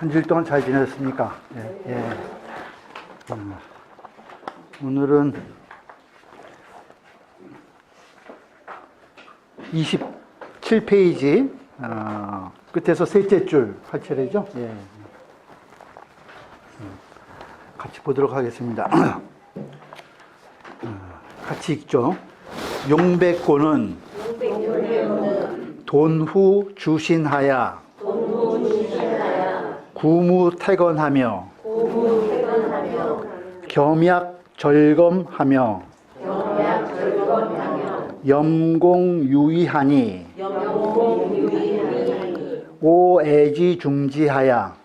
한 주일 동안 잘 지내셨습니까? 예, 예. 오늘은 27페이지 끝에서 셋째 줄 할 차례죠? 예. 같이 보도록 하겠습니다. 같이 읽죠. 용백고는 돈후 주신하야 구무태건하며 겸약절검하며 염공유의하니 오애지중지하야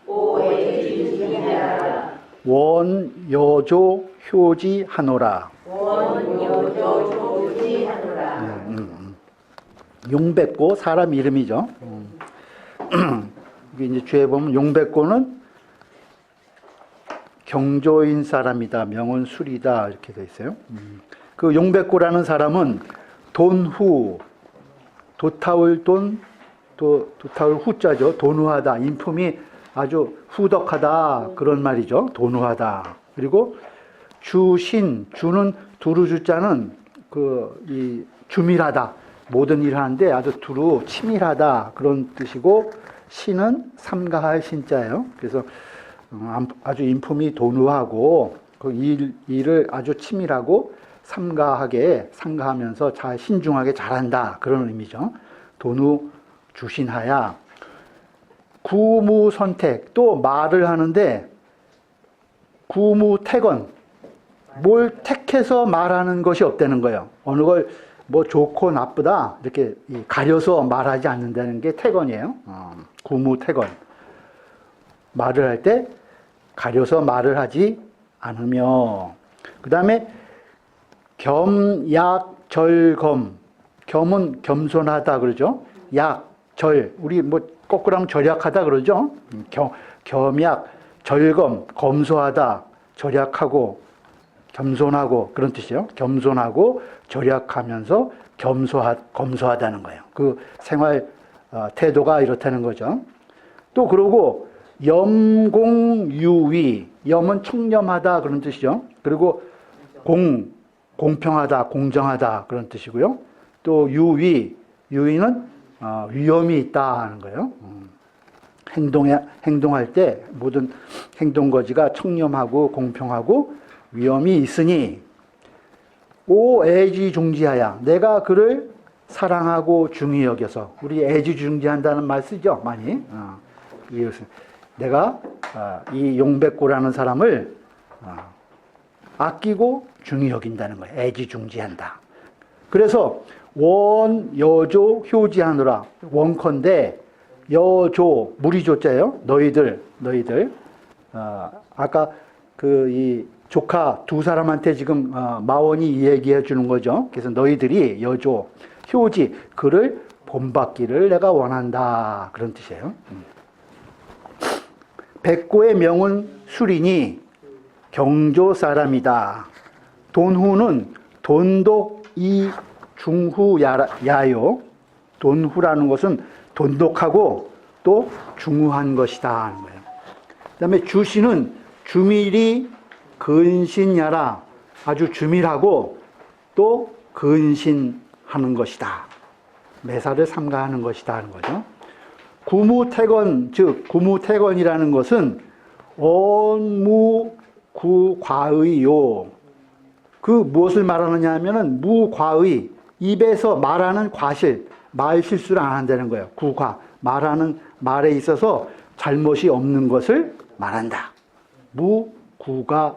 원여조 효지하노라. 용백고 사람 이름이죠. 이게 이제 주에 보면 용백고는 경조인 사람이다, 명은 술이다 이렇게 돼 있어요. 그 용백고라는 사람은 돈후, 도타울 돈, 도타울 후자죠. 돈후하다, 인품이 아주 후덕하다 그런 말이죠. 돈후하다. 그리고 주신, 주는 두루주자는 이 주밀하다, 모든 일을 하는데 아주 두루 치밀하다 그런 뜻이고, 신은 삼가할 신자예요. 그래서 아주 인품이 돈우하고 그 일을 아주 치밀하고 삼가하면서 잘 신중하게 잘한다 그런 의미죠. 돈우 주신하야 구무선택, 또 말을 하는데 구무택언, 뭘 택해서 말하는 것이 없다는 거예요. 어느 걸 뭐 좋고 나쁘다 이렇게 가려서 말하지 않는다는 게 태건이에요. 구무태건, 말을 할 때 가려서 말을 하지 않으며, 그 다음에 겸약절검, 겸은 겸손하다 그러죠. 약, 절, 우리 뭐 거꾸로 하면 절약하다 그러죠. 겸약, 절검, 검소하다, 절약하고 겸손하고 그런 뜻이에요. 겸손하고 절약하면서 검소하다는 거예요. 그 생활 태도가 이렇다는 거죠. 또 그러고 염공유의, 염은 청렴하다 그런 뜻이죠. 그리고 공평하다, 공정하다 그런 뜻이고요. 또 유의는 위험이 있다 하는 거예요. 행동할 때 모든 행동거지가 청렴하고 공평하고 위험이 있으니 오애지중지하야, 내가 그를 사랑하고 중히 여겨서, 우리 애지중지한다는 말 쓰죠 많이. 내가 이 용백고라는 사람을 아끼고 중히 여긴다는 거예요. 애지중지한다. 그래서 원여조 효지하노라. 원컨대 여조, 무리조자예요. 너희들 아까 이 조카 두 사람한테 지금 마원이 이 얘기해 주는 거죠. 그래서 너희들이 여조, 효지, 그를 본받기를 내가 원한다 그런 뜻이에요. 백고의 명은 술이니 경조 사람이다. 돈후는 돈독이 중후야요. 돈후라는 것은 돈독하고 또 중후한 것이다 하는 거예요. 그 다음에 주신은 주밀이 근신야라, 아주 주밀하고 또 근신하는 것이다. 매사를 삼가하는 것이다 하는 거죠. 구무태건, 즉 구무태건이라는 것은 언무구과의요. 그 무엇을 말하느냐 하면은 무과의, 입에서 말하는 과실, 말 실수를 안 한다는 거예요. 구과, 말하는 말에 있어서 잘못이 없는 것을 말한다. 무구가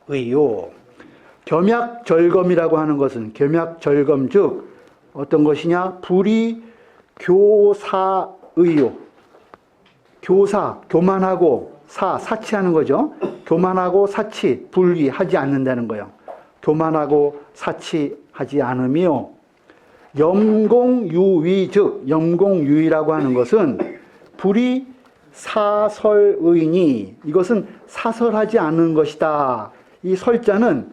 의요. 겸약절검이라고 하는 것은, 겸약절검 즉 어떤 것이냐, 불이교사의요. 교사, 교만하고 사치하는 거죠. 교만하고 사치, 불이하지 않는다는 거예요. 교만하고 사치하지 않으며, 염공유의 즉 염공유의라고 하는 것은 불이 사설의니, 이것은 사설하지 않는 것이다. 이 설자는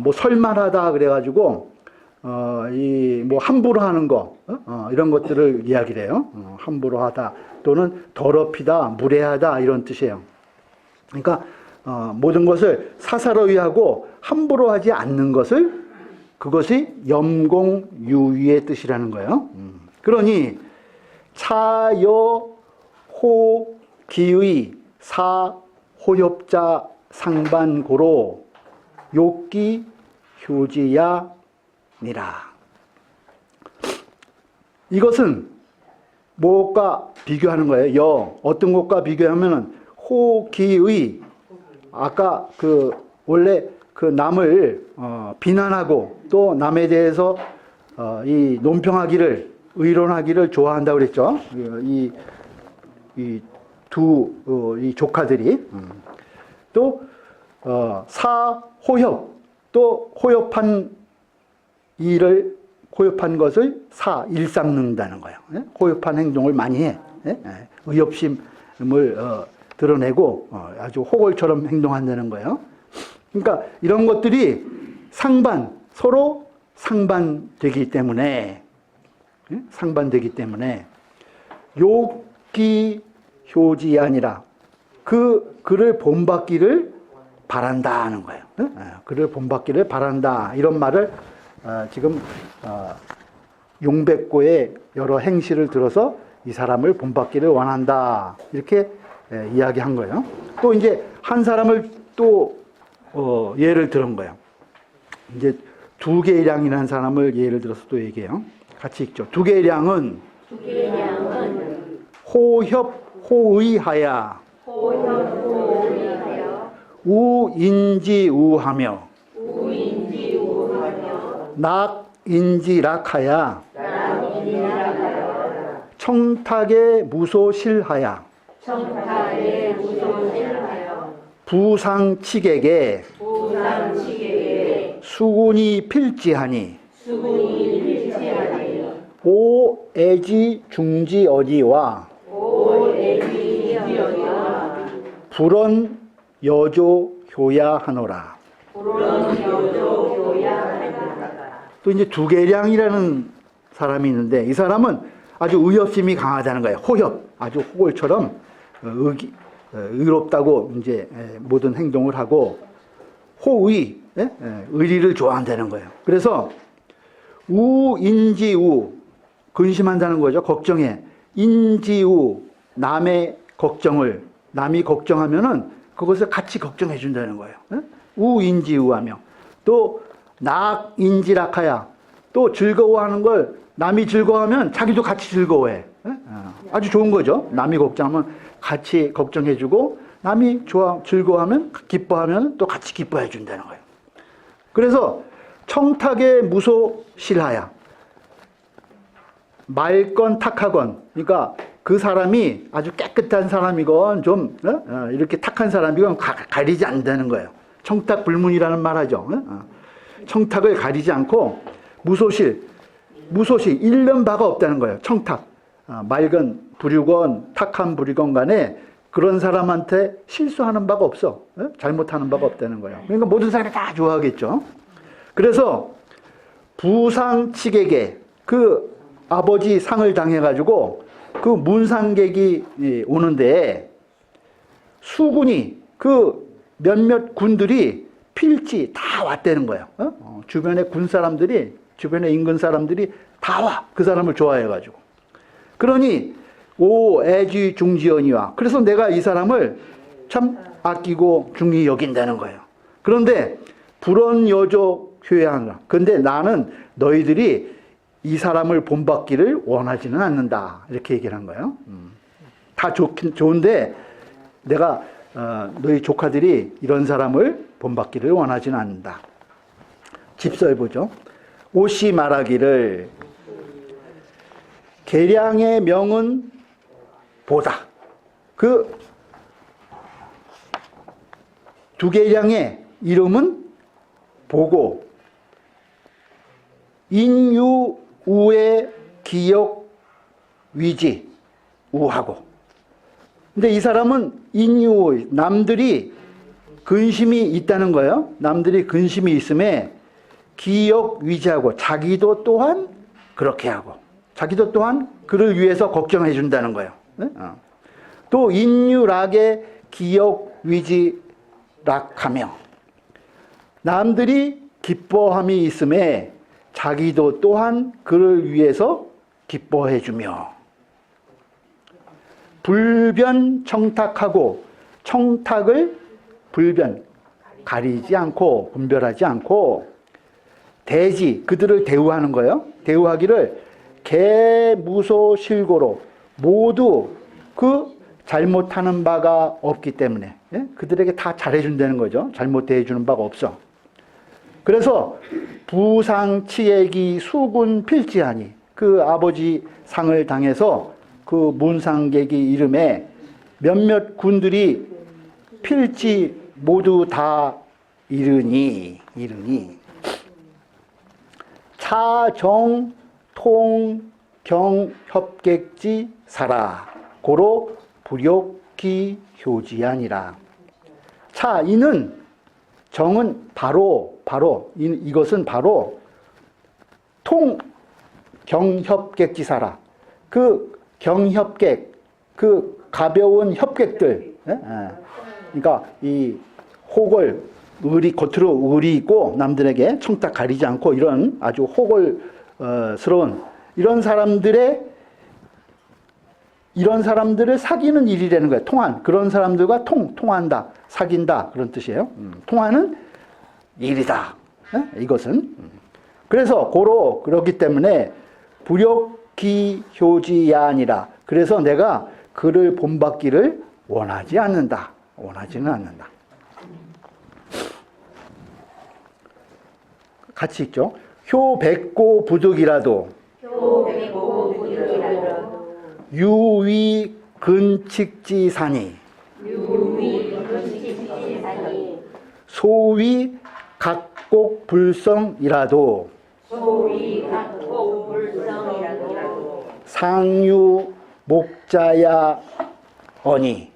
뭐 설만하다 그래가지고 이 뭐 함부로 하는 거, 이런 것들을 이야기를 해요. 함부로 하다 또는 더럽히다, 무례하다 이런 뜻이에요. 그러니까 모든 것을 사사로이 하고 함부로 하지 않는 것을 그것이 염공유의의 뜻이라는 거예요. 그러니 차여 호기의 사호협자 상반고로 욕기 효지야니라. 이것은 무엇과 비교하는 거예요? 어떤 것과 비교하면은 호기의, 아까 원래 남을 비난하고 또 남에 대해서 이 논평하기를, 의론하기를 좋아한다고 그랬죠. 이 조카들이. 또 사호협, 또 호협한 것을 일삼는다는 거예요. 호협한 행동을 많이 해. 의협심을 드러내고 아주 호걸처럼 행동한다는 거예요. 그러니까 이런 것들이 서로 상반되기 때문에 욕기 효지 아니라 그를 본받기를 바란다 하는 거예요. 그를 본받기를 바란다. 이런 말을 지금 용백고의 여러 행실을 들어서 이 사람을 본받기를 원한다. 이렇게 이야기한 거예요. 또 이제 한 사람을 또 예를 들은 거예요. 이제 두계량이라는 사람을 예를 들어서 또 얘기해요. 같이 읽죠. 두계량은 호협호의하야 우인지우하며 낙인지락하야 청탁에 무소실하야 부상치객에 수군이 필지하니 오애지 중지어지와 불언 여조 효야하노라. 또 이제 두계량이라는 사람이 있는데 이 사람은 아주 의협심이 강하다는 거예요. 호협, 아주 호골처럼 의롭다고 이제 모든 행동을 하고 호의, 의리를 좋아한다는 거예요. 그래서 우인지우, 근심한다는 거죠. 걱정해. 인지우, 남의 걱정을, 남이 걱정하면은 그것을 같이 걱정해 준다는 거예요. 우인지우하며 또 낙인지락하야, 또 즐거워하는 걸 남이 즐거워하면 자기도 같이 즐거워해. 아주 좋은 거죠. 남이 걱정하면 같이 걱정해 주고 남이 즐거워하면, 기뻐하면 또 같이 기뻐해 준다는 거예요. 그래서 청탁에 무소실하야, 맑건 탁하건, 그러니까 그 사람이 아주 깨끗한 사람이건 좀 이렇게 탁한 사람이건 가리지 않는다는 거예요. 청탁불문이라는 말 하죠. 청탁을 가리지 않고 무소실, 잃는 바가 없다는 거예요. 청탁, 맑은 부류건 탁한 부류건 간에 그런 사람한테 실수하는 바가 없어. 잘못하는 바가 없다는 거예요. 그러니까 모든 사람이 다 좋아하겠죠. 그래서 부상치객에, 그 아버지 상을 당해가지고 그 문상객이 오는데 수군이, 그 몇몇 군들이 필지 다 왔다는 거예요. 주변에 주변에 인근 사람들이 다 와. 그 사람을 좋아해가지고. 그러니 오애지 중지언이와, 그래서 내가 이 사람을 참 아끼고 중히 여긴다는 거예요. 그런데 불언 여조 효야하노라. 근데 나는 너희들이 이 사람을 본받기를 원하지는 않는다. 이렇게 얘기를 한 거예요. 다 좋은데 내가 너희 조카들이 이런 사람을 본받기를 원하지는 않는다. 집설 보죠. 옷이 말하기를 계량의 명은 보다. 그 두계량의 이름은 보고 인유우의 기억 위지 우하고. 근데 이 사람은 인유, 남들이 근심이 있다는 거예요. 남들이 근심이 있음에 기역 위지하고 자기도 또한 그렇게 하고 자기도 또한 그를 위해서 걱정해 준다는 거예요. 네? 또 인유락에 기역 위지락하며 남들이 기뻐함이 있음에 자기도 또한 그를 위해서 기뻐해 주며 불변 청탁하고 청탁을 불변 가리지 않고 분별하지 않고 대지 그들을 대우하는 거예요. 대우하기를 개무소실고로 모두 그 잘못하는 바가 없기 때문에 예? 그들에게 다 잘해준다는 거죠. 잘못 대해주는 바가 없어. 그래서 부상치액이 수군 필지하니 그 아버지 상을 당해서 그 문상객이 이름에 몇몇 군들이 필지 모두 다 이르니 차정 통경 협객지 사라 고로 불욕기 효지하니라. 차 이는 정은 바로 이것은 바로 통 경협객지사라. 그 경협객 그 가벼운 협객들 그러니까 이 혹을 겉으로 의리 있고 남들에게 청탁 가리지 않고 이런 아주 호걸스러운 이런 사람들을 사귀는 일이라는 거예요. 통한 그런 사람들과 통한다 사귄다 그런 뜻이에요. 통하는 일이다. 이것은 그래서 그렇기 때문에 불욕기효지야 아니라 그래서 내가 그를 본받기를 원하지는 않는다. 같이 읽죠. 효백고 부득이라도 유위 근칙지사니 소위 각곡불성이라도 상유 목자야 어니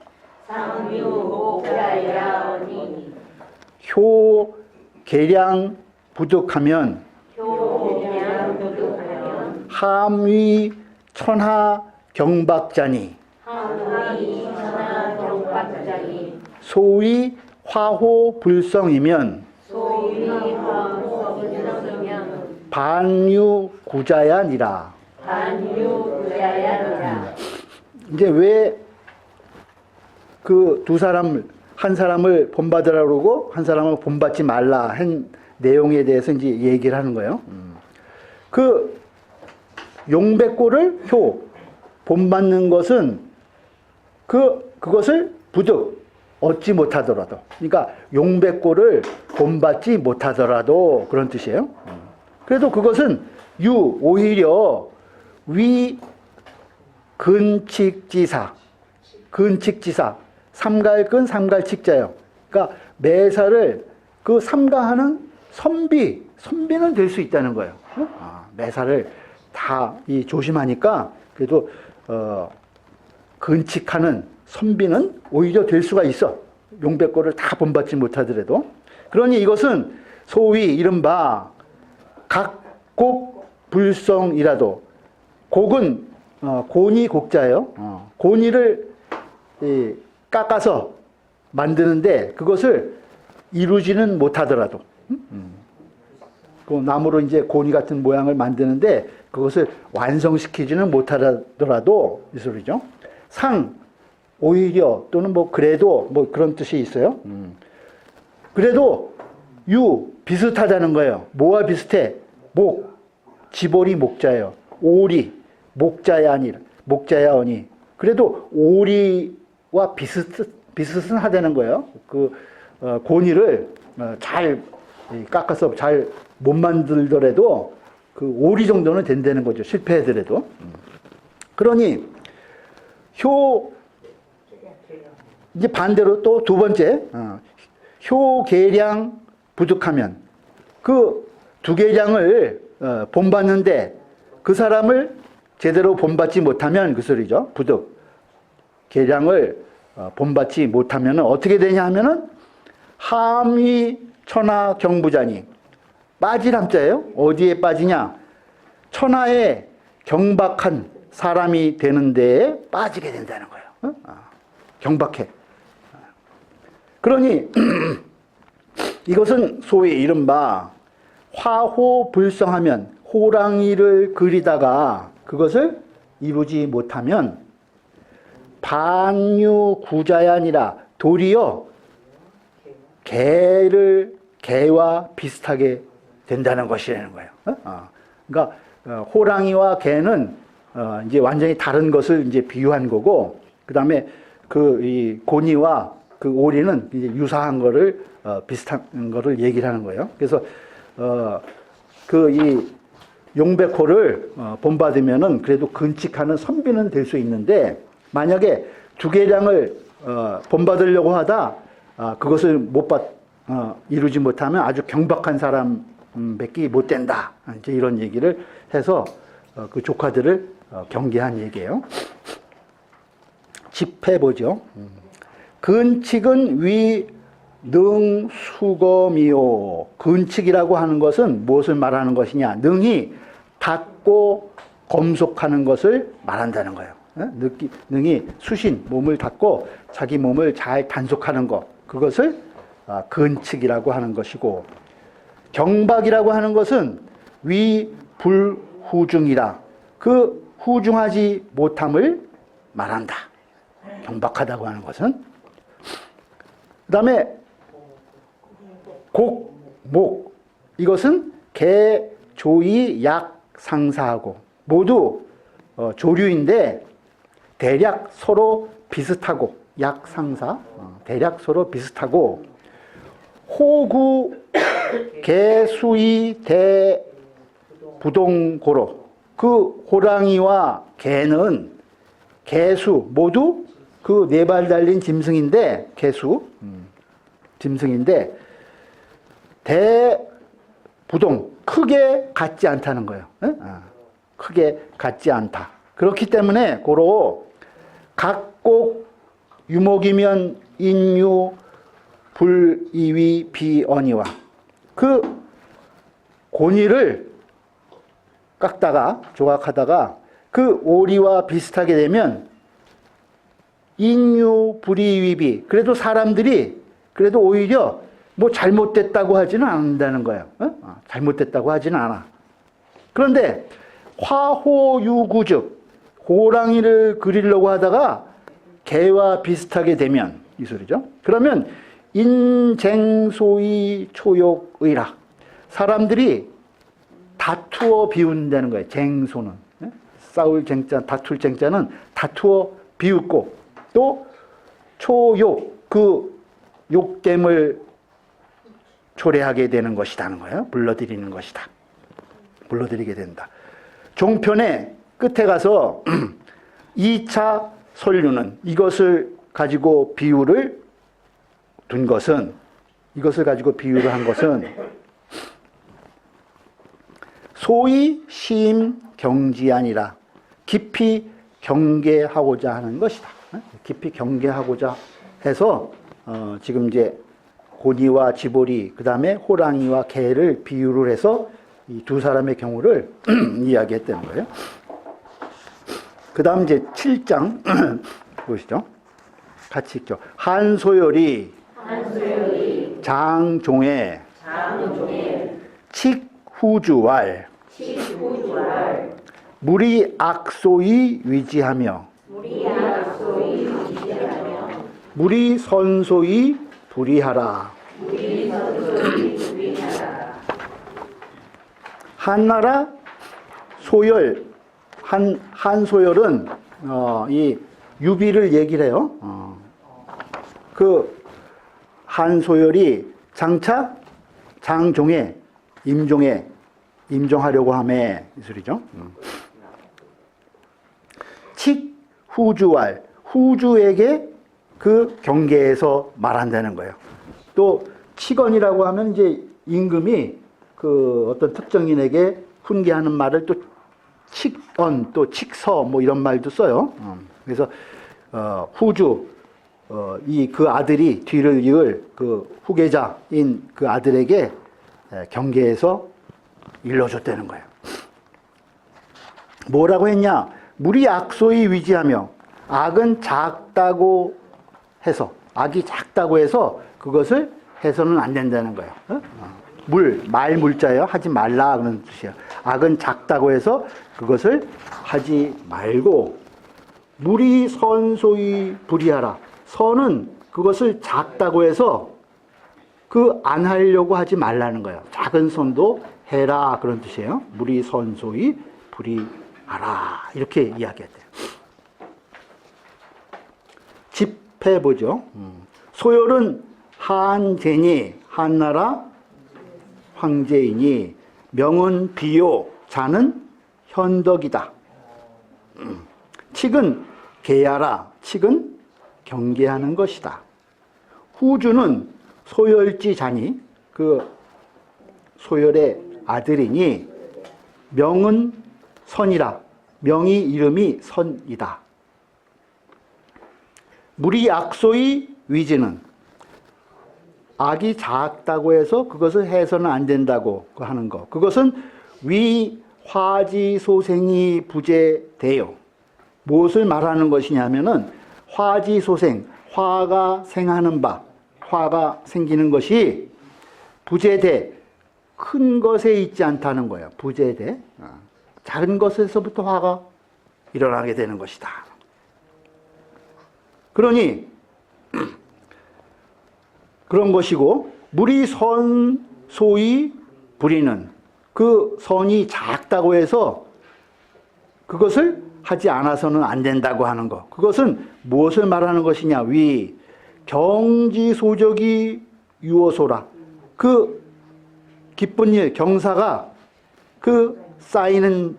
효 계량 부득하면 함위 천하 경박자니 소위 화호 불성이면 반유 구자야니라. 이제 왜 그 한 사람을 본받으라 그러고 한 사람을 본받지 말라 한 내용에 대해서 이제 얘기를 하는 거예요. 그 용백고를 본받는 것은 그것을 부득 얻지 못하더라도 그러니까 용백고를 본받지 못하더라도 그런 뜻이에요. 그래도 그것은 오히려 위 근칙지사 삼갈근 삼갈칙자예요. 그러니까 매사를 그 삼가하는 선비는 될 수 있다는 거예요. 매사를 다 조심하니까 그래도 근칙하는 선비는 오히려 될 수가 있어. 용백고를 다 본받지 못하더라도. 그러니 이것은 소위 이른바 각곡불성이라도 곡은 고니 곡자예요. 고니를 깎아서 만드는데 그것을 이루지는 못하더라도 그 나무로 이제 고니 같은 모양을 만드는데 그것을 완성시키지는 못하더라도 이 소리죠. 오히려 또는 그래도 그런 뜻이 있어요. 그래도 비슷하다는 거예요. 뭐와 비슷해? 지볼이 목자예요. 오리 목자야 어니. 그래도 오리와 비슷은 하다는 거예요. 고니를 잘 깎아서 잘 못 만들더라도 그 오리 정도는 된다는 거죠. 실패하더라도. 그러니 이제 반대로 또 두 번째 효계량 부득하면 그 두 계량을 본받는데 그 사람을 제대로 본받지 못하면 그 소리죠. 부득 계량을 본받지 못하면 어떻게 되냐 하면은 함위 천하 경부자니 빠질 함자예요. 어디에 빠지냐? 천하에 경박한 사람이 되는 데에 빠지게 된다는 거예요. 경박해. 그러니 이것은 소위 이른바 화호불성하면, 호랑이를 그리다가 그것을 이루지 못하면 반유구자야 아니라 도리어 개와 비슷하게 된다는 것이라는 거예요. 그러니까 호랑이와 개는 이제 완전히 다른 것을 이제 비유한 거고, 그 다음에 이 고니와 그 오리는 이제 유사한 거를 비슷한 거를 얘기를 하는 거예요. 그래서 이 용백호를 본받으면은 그래도 근칙하는 선비는 될 수 있는데, 만약에 두계량을 본받으려고 하다 그것을 이루지 못하면 아주 경박한 사람밖에 못 된다. 이제 이런 얘기를 해서 그 조카들을 경계한 얘기예요. 집해 보죠. 근칙은 위 능수검이요. 근칙이라고 하는 것은 무엇을 말하는 것이냐? 능이 닫고 검속하는 것을 말한다는 거예요. 능이 수신, 몸을 닫고 자기 몸을 잘 단속하는 것, 그것을 근칙이라고 하는 것이고, 경박이라고 하는 것은 위불후중이라, 그 후중하지 못함을 말한다. 경박하다고 하는 것은. 그 다음에 곡목, 이것은 개, 조이, 약, 상사하고 모두 조류인데 대략 서로 비슷하고, 약, 상사 대략 서로 비슷하고, 호구, 개, 수이, 대, 부동고로, 그 호랑이와 개는 개수 모두 그 네 발 달린 짐승인데, 개수 짐승인데 대부동, 크게 같지 않다는 거예요. 크게 같지 않다. 그렇기 때문에 고로 각곡 유목이면 인유 불이위 비언이와, 그 고니를 깎다가 조각하다가 그 오리와 비슷하게 되면 인유 불이위비, 그래도 사람들이 그래도 오히려 뭐 잘못됐다고 하지는 않는다는 거예요. 잘못됐다고 하지는 않아. 그런데 화호유구즉, 호랑이를 그리려고 하다가 개와 비슷하게 되면, 이 소리죠. 그러면 인쟁소위 초욕의라, 사람들이 다투어 비운다는 거예요. 쟁소는 싸울 쟁자, 다툴 쟁자는 다투어 비웃고, 또 초욕, 그 욕됨을 초래하게 되는 것이라는 거예요. 불러들이는 것이다. 불러들이게 된다. 종편의 끝에 가서 2차 설류는, 이것을 가지고 비유를 둔 것은, 이것을 가지고 비유를 한 것은 소위 심경지아니라, 깊이 경계하고자 하는 것이다. 깊이 경계하고자 해서 지금 이제 고니와 지보리, 그 다음에 호랑이와 개를 비유를 해서 이 두 사람의 경우를 이야기했다는 거예요. 그 다음 이제 7장 보시죠. 같이 읽죠. 한소열이 장종에 칙후주왈 물이 악소이 위지하며 물이 선소이 불이하라. 한나라 소열, 한소열은 이 유비를 얘기를 해요. 그 한소열이 장차 장종에, 임종에 임종하려고 하매, 이 소리죠. 칙후주왈, 후주에게 그 경계에서 말한다는 거예요. 또 칙언이라고 하면 이제 임금이 그 어떤 특정인에게 훈계하는 말을 또 칙언, 또 칙서, 뭐 이런 말도 써요. 그래서 후주, 이 그 아들이 뒤를 이을 그 후계자인 그 아들에게 경계에서 일러줬다는 거예요. 뭐라고 했냐? 물이 악소히 위지하며 악은 작다고 해서, 악이 작다고 해서 그것을 해서는 안 된다는 거예요. 말물자예요. 하지 말라 그런 뜻이에요. 악은 작다고 해서 그것을 하지 말고, 물이 선소히 불이하라. 선은 그것을 작다고 해서 안 하려고 하지 말라는 거예요. 작은 선도 해라 그런 뜻이에요. 물이 선소히 불이하라 이렇게 이야기했대요. 집해보죠. 소열은 한제니 한나라 황제이니 명은 비요 자는 현덕이다. 칙은 계야라. 칙은 경계하는 것이다. 후주는 소열지 자니 그 소열의 아들이니 명은 선이라. 명이 이름이 선이다. 물이 악소의 위지는 악이 작다고 해서 그것을 해서는 안 된다고 하는 거. 그것은 위 화지소생이 부재돼요. 무엇을 말하는 것이냐면은 화지소생, 화가 생하는 바, 화가 생기는 것이 부재돼 큰 것에 있지 않다는 거예요. 부재돼 작은 것에서부터 화가 일어나게 되는 것이다. 그러니 그런 것이고, 물이 선소히 불이는 그 선이 작다고 해서 그것을 하지 않아서는 안 된다고 하는 것. 그것은 무엇을 말하는 것이냐? 위 경지소적이 유어소라. 그 기쁜 일, 경사가 그 쌓이는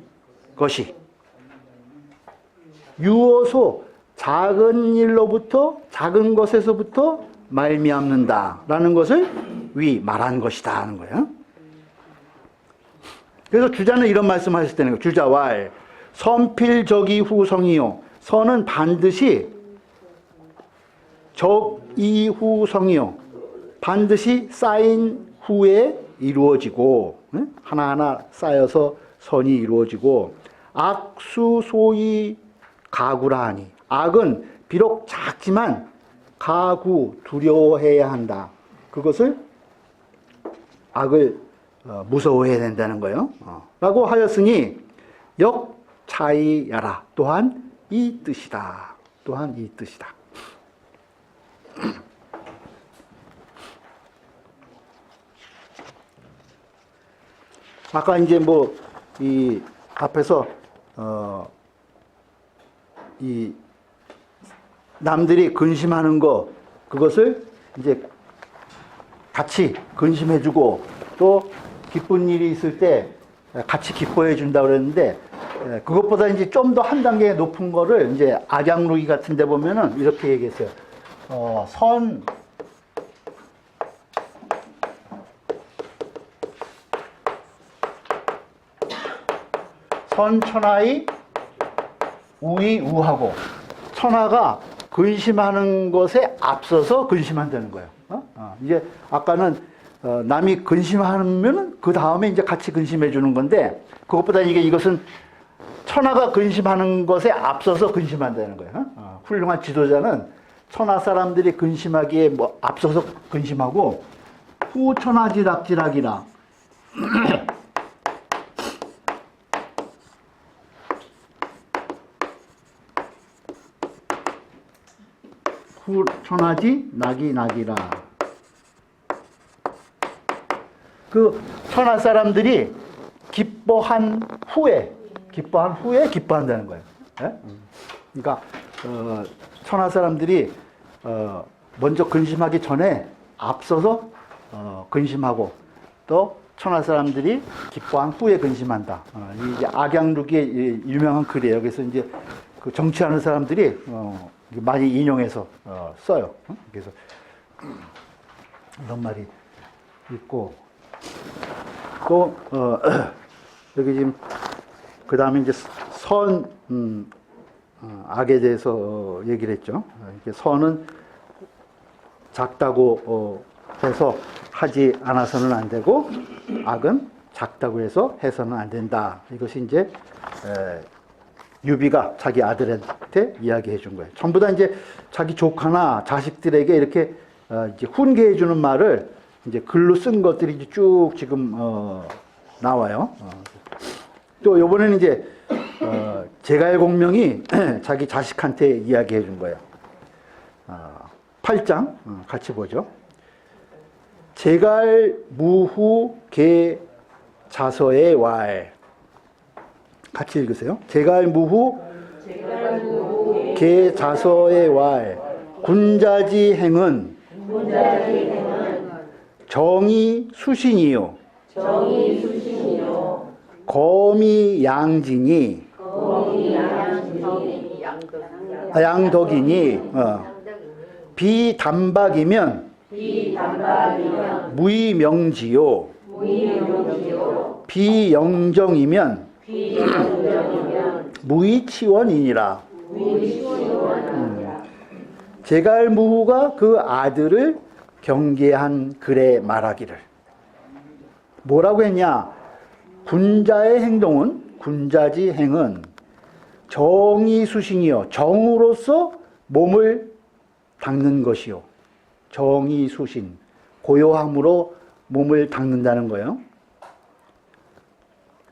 것이 유어소, 작은 일로부터, 작은 것에서부터 말미암는다라는 것을 말한 것이다 하는 거예요. 그래서 주자는 이런 말씀하실 때는 주자왈 선필적이 후성이요. 선은 반드시 적이후성이요. 반드시 쌓인 후에 이루어지고, 하나하나 쌓여서 선이 이루어지고, 악수소이 가구라 하니 악은 비록 작지만 가구, 두려워해야 한다. 그것을 악을 무서워해야 된다는 거예요. 라고 하였으니 역차이야라. 또한 이 뜻이다. 또한 이 뜻이다. 아까 이제 이 앞에서 이 남들이 근심하는 거, 그것을 이제 같이 근심해주고, 또 기쁜 일이 있을 때 같이 기뻐해 준다고 그랬는데, 그것보다 이제 좀 더 한 단계 높은 거를 이제 악양루기 같은 데 보면은 이렇게 얘기했어요. 선천하의 우의 우하고, 천하가 근심하는 것에 앞서서 근심한다는 거예요. 이제 아까는 남이 근심하면 그 다음에 이제 같이 근심해 주는 건데, 그것보다 이것은 천하가 근심하는 것에 앞서서 근심한다는 거예요. 훌륭한 지도자는 천하 사람들이 근심하기에 앞서서 근심하고, 후천하지락지락이라. 후천하지 낙이라. 그 천하 사람들이 기뻐한 후에 기뻐한다는 거예요. 예? 그러니까 천하 사람들이 먼저 근심하기 전에 앞서서 근심하고, 또 천하 사람들이 기뻐한 후에 근심한다. 이게 악양루기의 유명한 글이에요. 그래서 이제 그 정치하는 사람들이 많이 인용해서 써요. 그래서 이런 말이 있고, 또 여기 지금 그 다음에 이제 악에 대해서 얘기를 했죠. 선은 작다고 해서 하지 않아서는 안 되고, 악은 작다고 해서 해서는 안 된다. 이것이 이제 유비가 자기 아들한테 이야기해 준 거예요. 전부 다 이제 자기 조카나 자식들에게 이렇게 이제 훈계해 주는 말을 이제 글로 쓴 것들이 이제 쭉 지금 나와요. 또 요번에는 이제 제갈공명이 자기 자식한테 이야기해 준 거예요. 8장 같이 보죠. 제갈무후 개 자서의 왈. 같이 읽으세요. 제갈무후 개 자서의 왈. 군자지 행은 정의 수신이요. 거미 양진이 양덕이니 비단박이면 무의명지요. 비영정이면 무의치원이니라. 제갈무후가 그 아들을 경계한 글에 말하기를 뭐라고 했냐? 군자의 행동은 군자지 행은 정의수신이요. 정으로서 몸을 닦는 것이요. 정의수신. 고요함으로 몸을 닦는다는 거예요.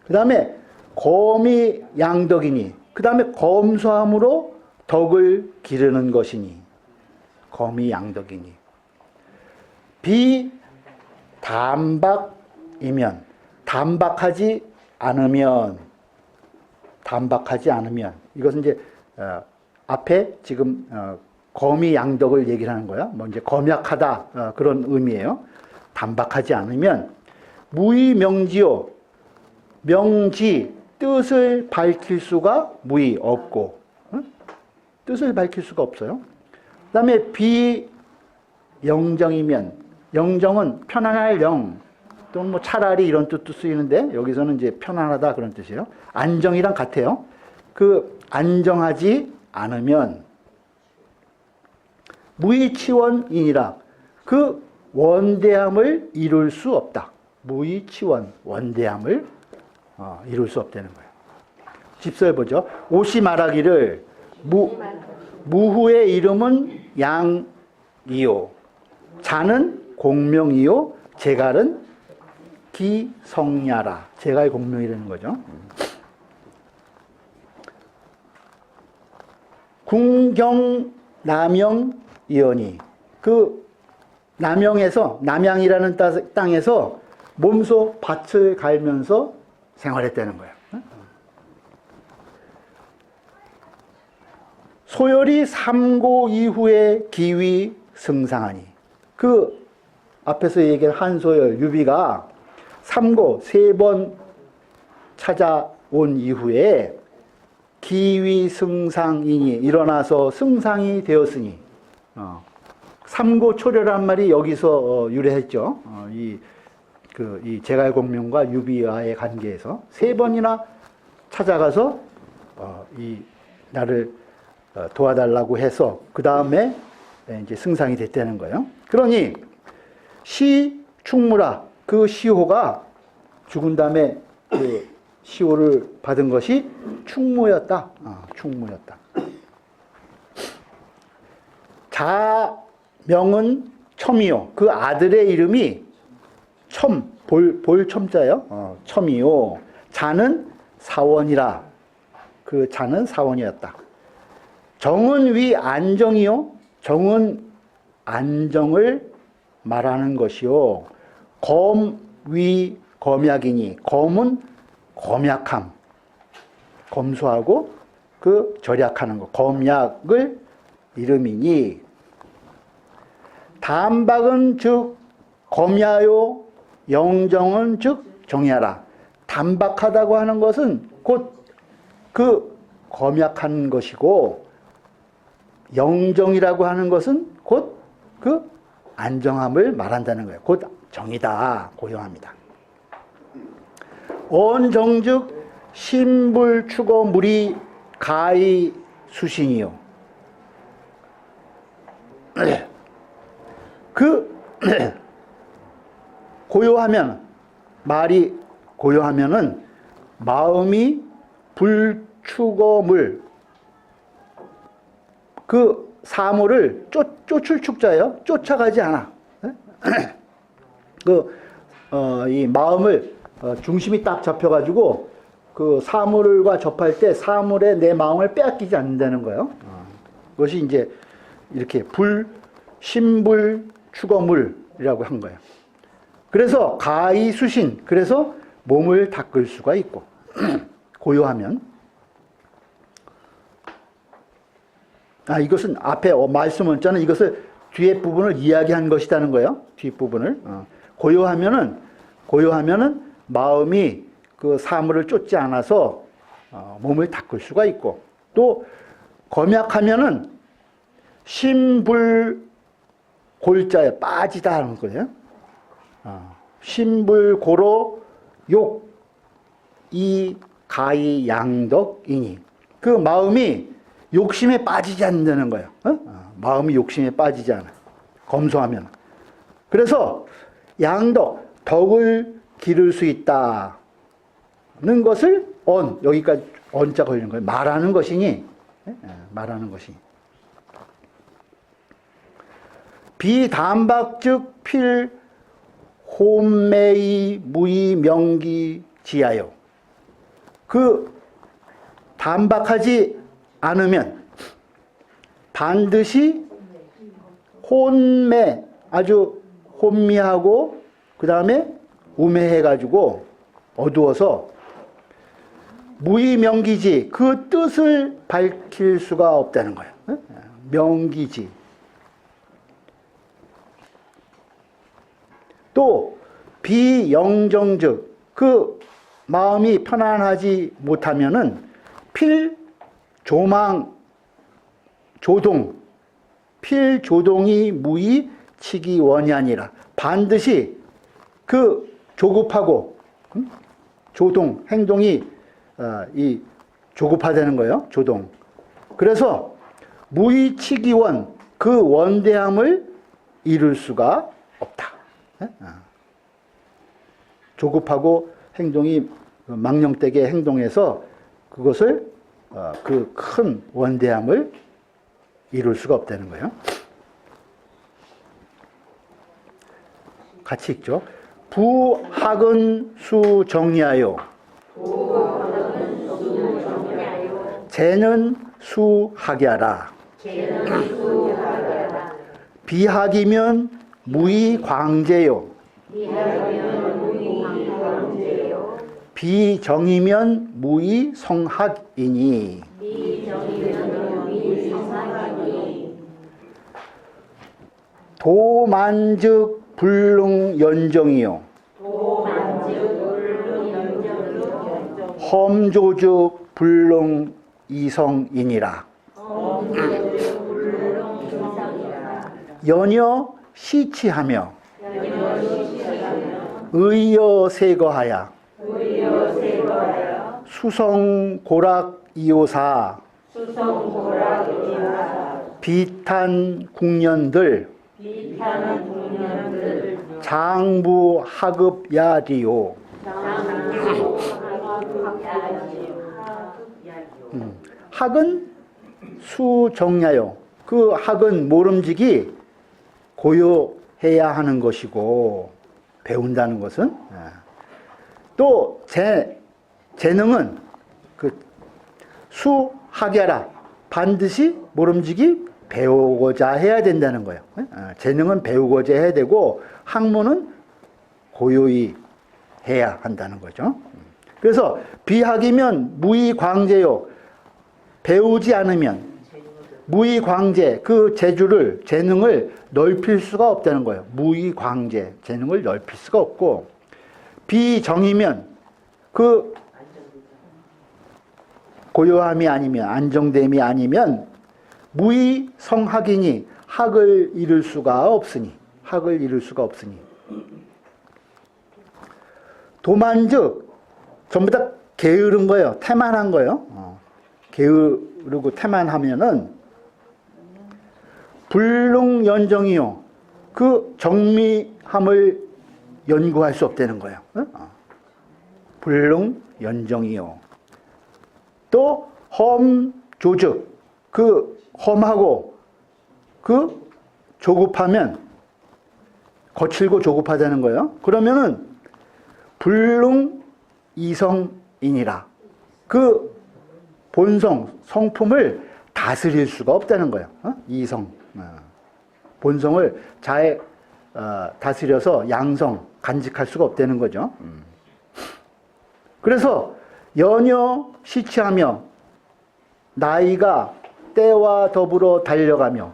그 다음에 검이 양덕이니. 그 다음에 검소함으로 덕을 기르는 것이니. 검이 양덕이니. 비단박이면. 단박하지 않으면. 이것은 이제 앞에 지금 검이 양덕을 얘기를 하는 거야. 뭐 이제 검약하다 그런 의미예요. 단박하지 않으면 무의명지요. 명지 뜻을 밝힐 수가 무의 없고 뜻을 밝힐 수가 없어요. 그다음에 비영정이면 영정은 편안할 영 또는 뭐 차라리 이런 뜻도 쓰이는데 여기서는 이제 편안하다 그런 뜻이에요. 안정이랑 같아요. 그 안정하지 않으면 무의치원이니라. 그 원대함을 이룰 수 없다. 무의치원, 원대함을 이룰 수 없다는 거예요. 집설 보죠. 옷이 말하기를 무후의 이름은 양이요. 자는 공명이요. 제갈은 기성야라. 제갈 공명이라는 거죠. 궁경 남영이언이 그 남영에서 남양이라는 땅에서 몸소 밭을 갈면서 생활했다는 거예요. 소열이 삼고 이후에 기위 승상하니 그 앞에서 얘기한 한소열 유비가 삼고 3번 찾아온 이후에 기위 승상이니 일어나서 승상이 되었으니 삼고초려란 말이 여기서 유래했죠. 이 제갈공명과 유비와의 관계에서 3번이나 찾아가서 이 나를 도와달라고 해서 그 다음에 이제 승상이 됐다는 거예요. 그러니 시충무라 그 시호가 죽은 다음에 그 시호를 받은 것이 충무였다. 충무였다. 자명은 첨이요. 그 아들의 이름이 첨, 볼 첨자예요. 첨이요. 자는 사원이라. 그 자는 사원이었다. 정은 위 안정이요. 정은 안정을 말하는 것이요. 검 위 검약이니 검은 검약함. 검소하고 그 절약하는 것. 검약을 이름이니 단박은 즉 검야요. 영정은 즉 정야라. 단박하다고 하는 것은 곧 그 검약한 것이고 영정이라고 하는 것은 곧 그 안정함을 말한다는 거예요. 곧 정이다. 고요합니다. 언정즉 신불추거 물이 가히 수신이요. 그 고요하면 말이 고요하면은 마음이 불축어물, 그 사물을 쫓을 축자예요. 쫓아가지 않아. 이 마음을 중심이 딱 잡혀가지고 그 사물과 접할 때 사물에 내 마음을 빼앗기지 않는다는 거예요. 그것이 이제 이렇게 신불 축어물이라고 한 거예요. 그래서 가이수신, 그래서 몸을 닦을 수가 있고 고요하면. 이것은 앞에 말씀 원자는 이것을 뒤에 부분을 이야기한 것이라는 거예요. 뒷부분을. 고요하면은 마음이 그 사물을 쫓지 않아서 몸을 닦을 수가 있고, 또 검약하면은 신불 골자에 빠지다 하는 거예요. 신불고로 욕, 이 가히 양덕이니. 그 마음이 욕심에 빠지지 않는다는 거예요. 마음이 욕심에 빠지지 않아. 검소하면. 그래서 양덕, 덕을 기를 수 있다는 것을 여기까지 언자 걸리는 거예요. 말하는 것이니. 말하는 것이니. 비담박즉 필 혼매이 무의 명기 지하여. 그 담박하지 않으면 반드시 혼매, 아주 혼미하고 그 다음에 우매해가지고 어두워서 무의 명기지, 그 뜻을 밝힐 수가 없다는 거예요. 명기지. 또 비영정즉, 그 마음이 편안하지 못하면은 필조동이 무의 치기원이 아니라, 반드시 그 조급하고 조동, 행동이 이 조급하다는 거예요. 조동. 그래서 무의 치기원, 그 원대함을 이룰 수가 없다. 조급하고 행동이 망령되게 행동해서 그것을 그 큰 원대함을 이룰 수가 없다는 거예요. 같이 읽죠. 부학은 수 정리하여, 재는 수 학야라. 비학이면 무의 광제요. 비정이면 무의 성학이니. 도만즉 불능연정이요. 험조즉 불능이성이니라. 연여 시치하며 의여 세거하야 수성고락 이오사 비탄 국년들 장부 하급야리요. 학은 수정야요. 그 학은 모름지기 고요해야 하는 것이고, 배운다는 것은. 또 재능은 그 수학야라, 반드시 모름지기 배우고자 해야 된다는 거예요. 재능은 배우고자 해야 되고, 학문은 고요히 해야 한다는 거죠. 그래서 비학이면 무의광제요. 배우지 않으면 무의광제, 그 재능을 넓힐 수가 없다는 거예요. 무의광제, 재능을 넓힐 수가 없고, 비정이면 그 고요함이 아니면, 안정됨이 아니면 무의성학이니, 학을 이룰 수가 없으니. 도만즉, 전부 다 게으른 거예요. 태만한 거예요. 게으르고 태만하면은 불능연정이요. 그 정미함을 연구할 수 없다는 거예요. 불능 연정이요. 또 험조즉, 그 험하고 그 조급하면, 거칠고 조급하다는 거예요. 그러면은 불능 이성이니라. 그 본성, 성품을 다스릴 수가 없다는 거예요. 이성. 본성을 잘 다스려서 양성, 간직할 수가 없다는 거죠. 그래서 연여 시치하며 나이가 때와 더불어 달려가며,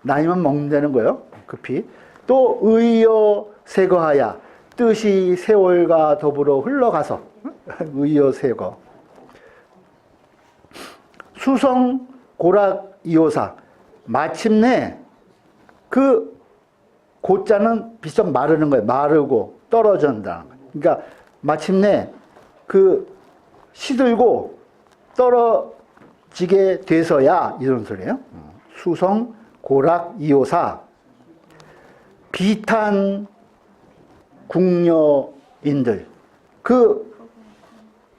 나이만 먹는다는 거예요. 급히. 또 의여 세거하야, 뜻이 세월과 더불어 흘러가서, 의여 세거. 수성 고락 이호사, 마침내 그 고자는 비좀 마르는 거예요. 마르고 떨어진다. 그러니까 마침내 그 시들고 떨어지게 돼서야, 이런 소리예요. 수성 고락 이호사, 비탄 궁녀인들. 그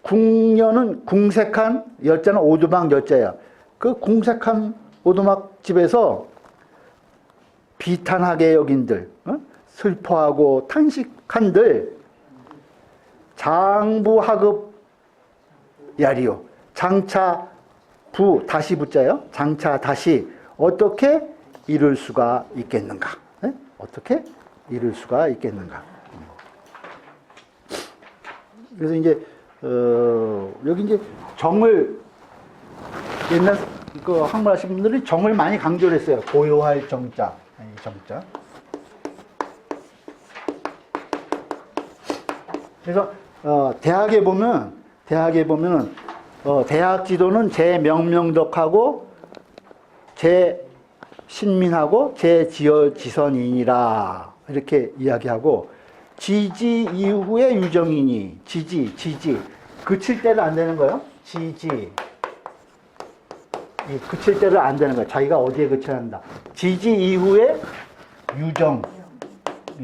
궁녀는 궁색한, 여자는 오두막 여자야. 그 궁색한 오두막 집에서 비탄하게 여긴들, 슬퍼하고 탄식한들, 장부하급 야리요. 장차 부, 다시 부자요. 장차 다시 어떻게 이룰 수가 있겠는가? 네? 어떻게 이룰 수가 있겠는가? 그래서 이제 여기 이제 정을, 옛날 그 학문 하신 분들이 정을 많이 강조를 했어요. 고요할 정자, 이 정자. 그래서 대학에 보면 대학 지도는 제명명덕하고 제신민하고 제지어지선이니라 이렇게 이야기하고, 지지 이후의 유정이니, 지지 그칠 때는 안 되는 거예요. 지지, 이 그칠 때는 안 되는 거예요. 자기가 어디에 그쳐야 한다. 지지 이후에 유정이라는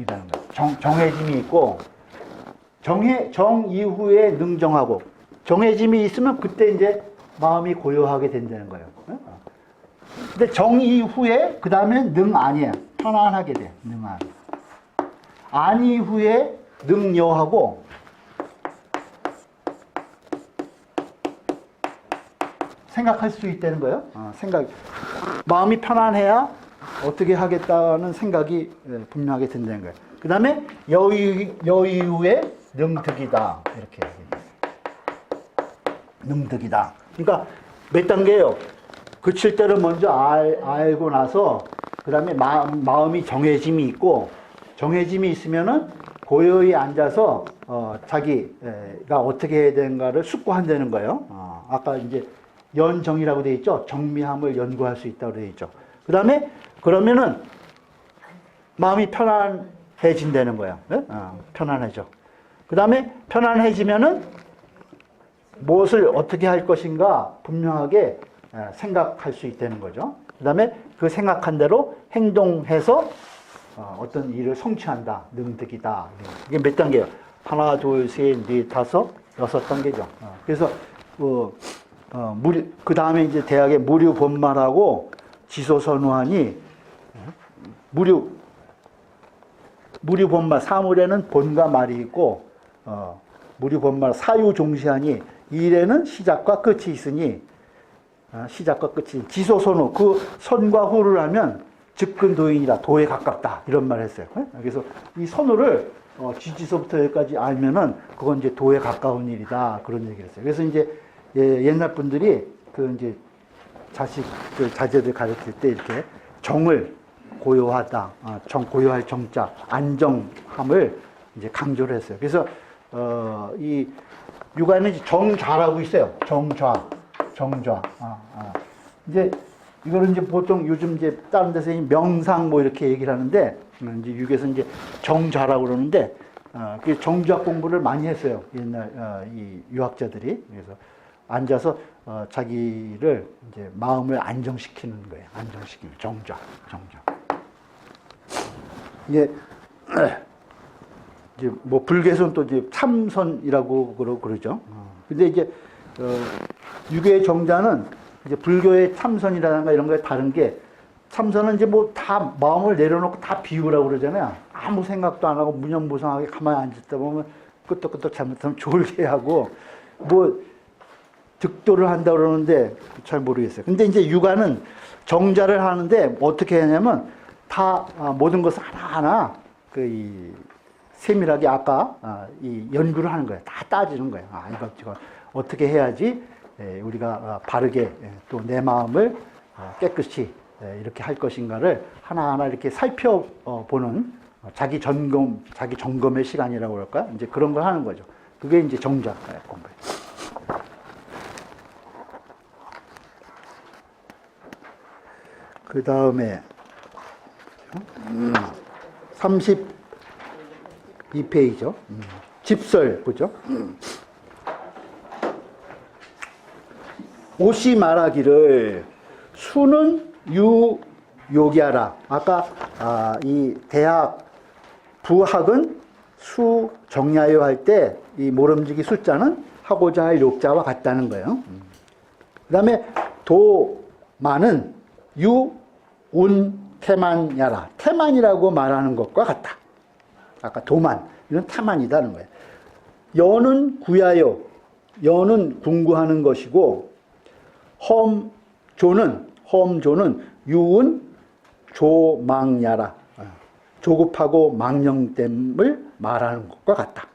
거예요. 정해짐이 있고, 정 이후에 능정하고, 정해짐이 있으면 그때 이제 마음이 고요하게 된다는 거예요. 근데 정 이후에 그 다음에 능 아니에요. 편안하게 돼. 능안. 안 이후에 능여하고, 생각할 수 있다는 거예요. 마음이 편안해야 어떻게 하겠다는 생각이 분명하게 든다는 거예요. 그 다음에 여 이후에 능득이다. 이렇게. 능득이다. 그러니까 몇 단계예요? 그칠 때를 먼저 알고 나서, 그 다음에 마음이 정해짐이 있고, 정해짐이 있으면은 고요히 앉아서 자기가 어떻게 해야 되는가를 숙고한다는 거예요. 아까 이제 연정이라고 되어 있죠. 정미함을 연구할 수 있다고 되어 있죠. 그 다음에 그러면은 마음이 편안해진다는 거예요. 네? 편안해져. 그 다음에 편안해지면은 무엇을 어떻게 할 것인가 분명하게 생각할 수 있다는 거죠. 그 다음에 그 생각한 대로 행동해서 어떤 일을 성취한다. 능득이다. 이게 몇 단계예요? 하나, 둘, 셋, 넷, 다섯, 여섯 단계죠. 그래서 그 다음에 이제 대학의 무류 본말하고 지소선우하니, 무류 본말, 사물에는 본과 말이 있고, 무류 본말 사유종시하니, 일에는 시작과 끝이 있으니, 시작과 끝이, 지소선우, 그 선과 후를 하면 즉근도인이라, 도에 가깝다, 이런 말을 했어요. 그래서 이 선우를 지지서부터 여기까지 알면은 그건 이제 도에 가까운 일이다, 그런 얘기를 했어요. 그래서 이제 옛날 분들이 그 이제 자제들 가르칠 때 이렇게 정을 고요하다, 고요할 정자, 안정함을 이제 강조를 했어요. 그래서 이 육아는 이제 정좌라고 있어요. 정좌. 이제 이거는 이제 보통 요즘 이제 다른 데서 명상 뭐 이렇게 얘기를 하는데, 이제 육에서 이제 정좌라고 그러는데, 그 정좌 공부를 많이 했어요. 옛날 이 유학자들이. 그래서 앉아서 자기를 이제 마음을 안정시키는 거예요. 안정시키는 정좌. 이게 이제 뭐 불교에서는 또 이제 참선이라고 그러죠. 근데 이제 유교의 정자는 이제 불교의 참선이라든가 이런 거에 다른 게, 참선은 이제 뭐 다 마음을 내려놓고 다 비우라고 그러잖아요. 아무 생각도 안 하고 무념무상하게 가만히 앉았다 보면 끄떡끄떡 잘못하면 졸게 하고 뭐 득도를 한다 그러는데 잘 모르겠어요. 근데 이제 유가는 정자를 하는데 어떻게 하냐면 다 모든 것을 하나하나 이 세밀하게 아까 이 연구를 하는 거예요. 다 따지는 거예요. 이거 어떻게 해야지 우리가 바르게 또 내 마음을 깨끗이 이렇게 할 것인가를 하나하나 이렇게 살펴보는 자기 점검의 시간이라고 그럴까? 이제 그런 걸 하는 거죠. 그게 이제 정자 공부예요. 그 다음에 32페이지죠. 집설 보죠. 옷이 말하기를 수는 유욕이하라. 아까 이 대학 부학은 수 정야요 할 때 이 모름지기 숫자는 하고자 할 욕자와 같다는 거예요. 그 다음에 도만은 유운 태만야라. 태만이라고 말하는 것과 같다. 아까 도만, 이건 태만이다는 거예요. 여는 구야요. 여는 궁구하는 것이고, 험조는 유운 조망야라. 조급하고 망령됨을 말하는 것과 같다.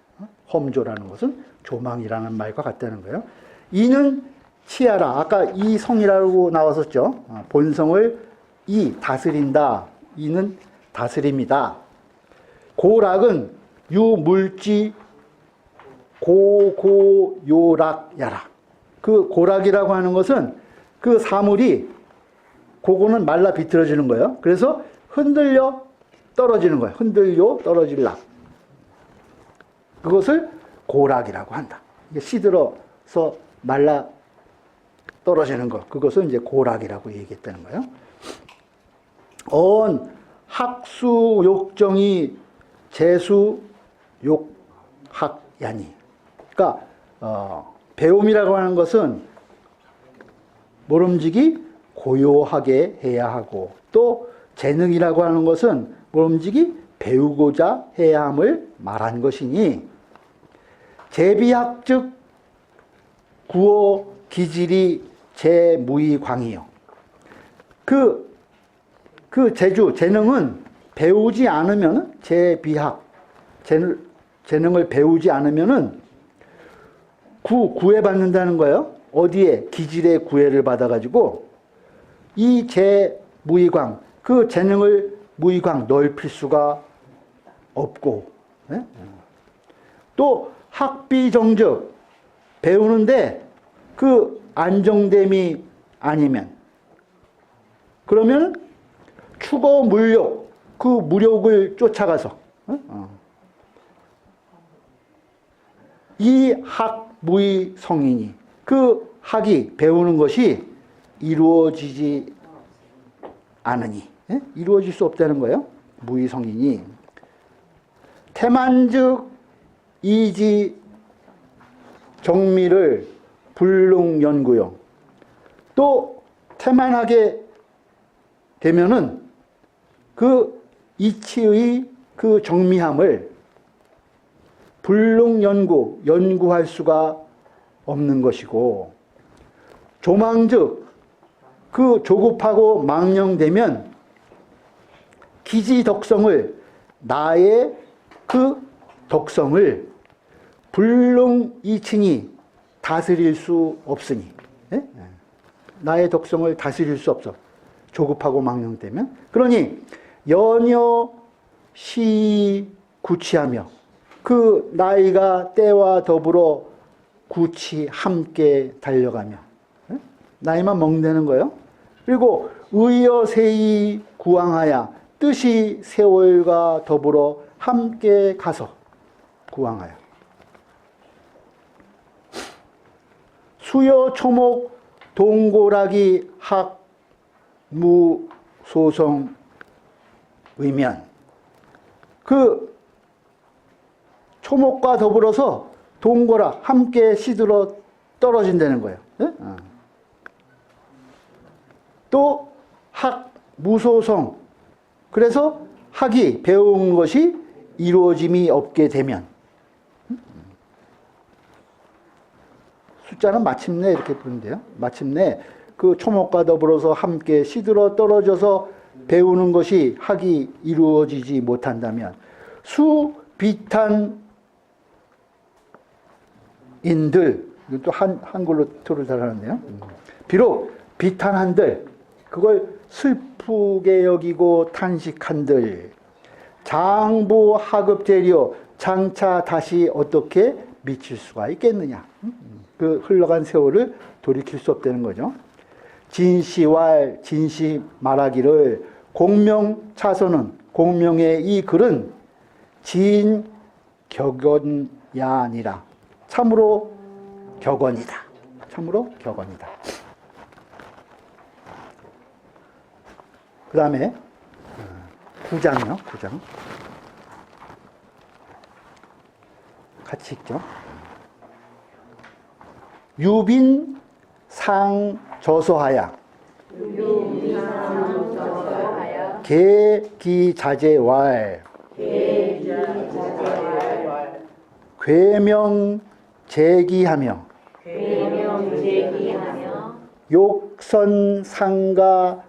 험조라는 것은 조망이라는 말과 같다는 거예요. 이는 치야라. 아까 이 성이라고 나왔었죠. 본성을 다스린다. 이는 다스림이다. 고락은 유물지 고고요락야라. 그 고락이라고 하는 것은 그 사물이 고고는 말라 비틀어지는 거예요. 그래서 흔들려 떨어지는 거예요. 흔들려 떨어질락. 그것을 고락이라고 한다. 이게 시들어서 말라 떨어지는 것. 그것을 이제 고락이라고 얘기했다는 거예요. 학수 욕정이 재수 욕학야니. 그러니까 배움이라고 하는 것은 모름지기 고요하게 해야 하고, 또 재능이라고 하는 것은 모름지기 배우고자 해야 함을 말한 것이니, 제비학즉 구어 기질이 제무이광이요. 그 재능은 배우지 않으면, 재능을 배우지 않으면은 구애받는다는 거예요. 어디에? 기질의 구애를 받아가지고 이 제무이광, 그 재능을 무이광 넓힐 수가 없고, 네? 또 학비정적, 배우는데 그 안정됨이 아니면, 그러면 추거 물욕, 그 무력을 쫓아가서 이 학무의 성인이, 그 학이 배우는 것이 이루어지지 않으니, 이루어질 수 없다는 거예요. 무의 성인이. 태만즉 이지 정미를 불능연구용. 또 태만하게 되면은 그 이치의 그 정미함을 연구할 수가 없는 것이고, 조망즉 그 조급하고 망령되면 기지 덕성을, 나의 그 덕성을 불능이친이 다스릴 수 없으니, 나의 덕성을 다스릴 수 없어. 조급하고 망령되면. 그러니 연여 시 구치하며, 그 나이가 때와 더불어 구치 함께 달려가며, 나이만 먹는 거예요. 그리고 의여 세이 구왕하야, 뜻이 세월과 더불어 함께 가서 구왕하여. 수여 초목 동고락이 학무소성 의면, 그 초목과 더불어서 동거라 함께 시들어 떨어진다는 거예요. 네? 또 학무소성. 그래서 학이 배운 것이 이루어짐이 없게 되면 숫자는 마침내 이렇게 부른대요. 마침내 그 초목과 더불어서 함께 시들어 떨어져서 배우는 것이 학이 이루어지지 못한다면 수비탄인들, 또 한글로 표를 달았네요. 비록 비탄한들, 그걸 슬프게 여기고 탄식한들, 장부 하급 재료 장차 다시 어떻게 미칠 수가 있겠느냐. 그 흘러간 세월을 돌이킬 수 없다는 거죠. 진시왈 진시 말하기를 공명차서는 공명의 이 글은 진격언야 아니라 참으로 격언이다. 참으로 격언이다. 그 다음에 9장이요. 9장 같이 읽죠. 유빈 상저서하야 계기자재왈 괴명 제기하며 욕선상가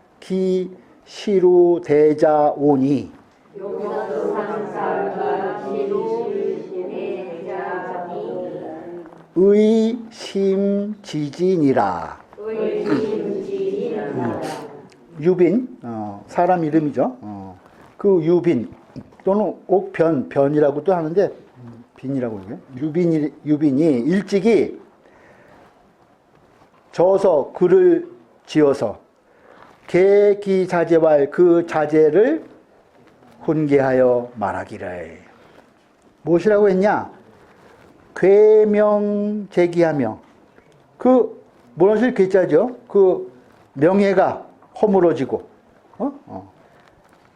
기시루대자오니 의심지진이라. 유빈, 사람 이름이죠. 그 유빈 또는 옥변, 변이라고도 하는데 빈이라고 그러고요. 유빈이 일찍이 저서 글을 지어서 계기자재왈 그 자재를 훈계하여 말하기를. 무엇이라고 했냐? 괴명 제기하며, 그 무엇을 괴짜죠? 그 명예가 허물어지고,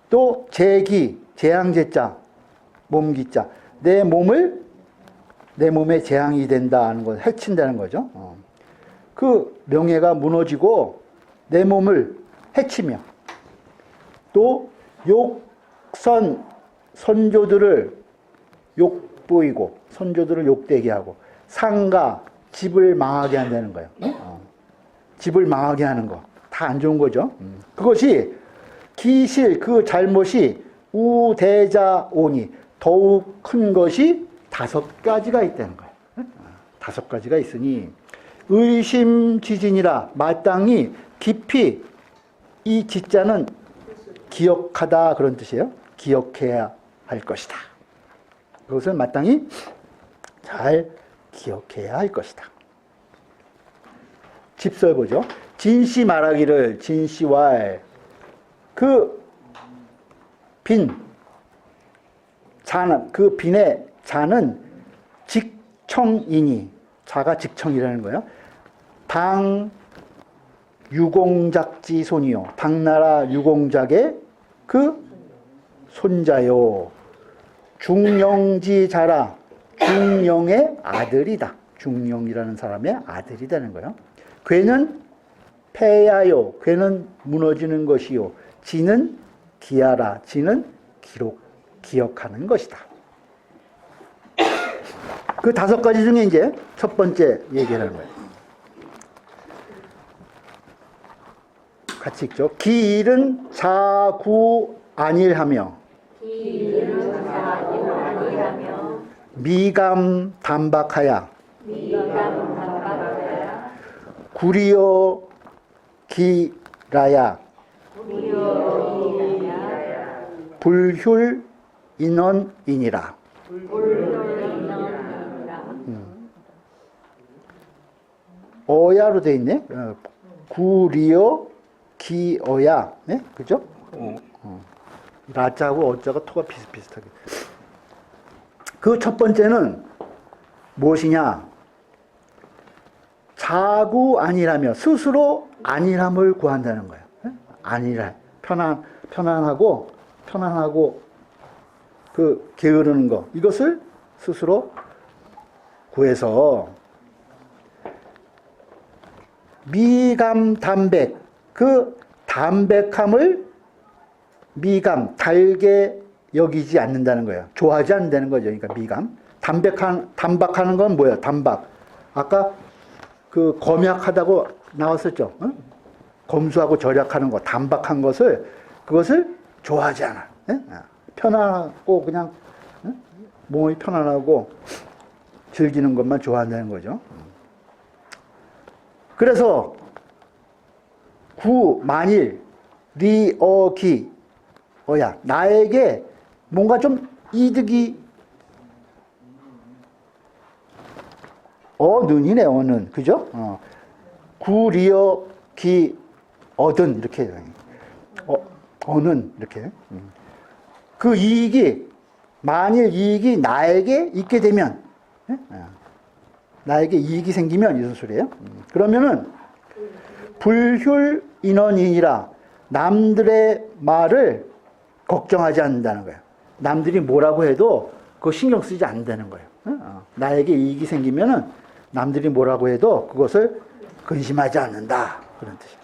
또 제기, 재앙제자, 몸기자, 내 몸에 재앙이 된다는 것, 해친다는 거죠. 그 명예가 무너지고 내 몸을 해치며, 또 선조들을 욕보이고 선조들을 욕되게 하고, 상가, 집을 망하게 한다는 거예요. 집을 망하게 하는 거 다 안 좋은 거죠. 그것이 기실, 그 잘못이 우대자오니 더욱 큰 것이 5가지가 있다는 거예요. 5가지가 있으니 의심지진이라 마땅히 깊이, 이 지자는 기억하다 그런 뜻이에요. 기억해야 할 것이다. 그것을 마땅히 잘 기억해야 할 것이다. 집설 보죠. 진시 말하기를 진시왈 그 빈, 자는, 그 빈의 자는 직청이니, 자가 직청이라는 거예요. 당 유공작지 손이요. 당나라 유공작의 그 손자요. 중령지 자라. 중령의 아들이다. 중령이라는 사람의 아들이라는 거예요. 괴는 패야요. 괴는 무너지는 것이요. 지는 기하라. 지는 기억하는 것이다. 그 5가지 중에 이제 첫 번째 얘기하는 거예요. 같이 읽죠. 기일은 자구 안일하며 미감 단박하야 구리어 기라야 불휼 인원이니라. 어야로 돼 있네. 구리어 기어야. 네? 그죠? 라자하고 어자가 토가 비슷비슷하게. 그 첫 번째는 무엇이냐? 자구 안일하며, 스스로 안일함을 구한다는 거예요. 안일할, 편안하고 그 게으르는 거, 이것을 스스로 구해서 미감 담백, 그 담백함을 미감, 달게 여기지 않는다는 거예요. 좋아하지 않는다는 거죠. 그러니까 미감. 담박하는 건 뭐예요? 담박. 아까 그 검약하다고 나왔었죠. 어? 검수하고 절약하는 거, 담박한 것을, 그것을 좋아하지 않아. 예? 편안하고 그냥 몸이 편안하고 즐기는 것만 좋아한다는 거죠. 그래서 만일 리어기 나에게 뭔가 좀 이득이 어는이네. 어는 그죠? 구리어기 얻은 이렇게 어는 이렇게 그 이익이 만일 이익이 나에게 있게 되면 나에게 이익이 생기면 이런 소리예요. 그러면은 불휼인언이니라 남들의 말을 걱정하지 않는다는 거예요. 남들이 뭐라고 해도 그거 신경 쓰지 않는다는 거예요. 나에게 이익이 생기면은 남들이 뭐라고 해도 그것을 근심하지 않는다. 그런 뜻이에요.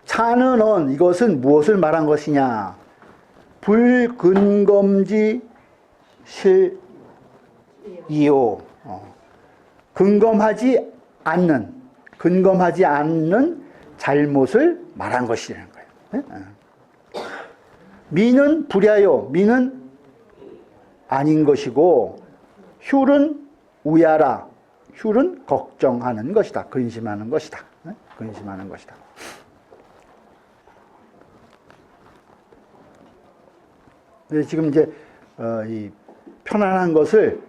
차는 언, 이것은 무엇을 말한 것이냐? 불근검지 실이요. 근검하지 않는 잘못을 말한 것이라는 거예요. 미는 불야요. 미는 아닌 것이고, 휼은 우야라. 휼은 걱정하는 것이다. 근심하는 것이다. 근심하는 것이다. 지금 이제 이 편안한 것을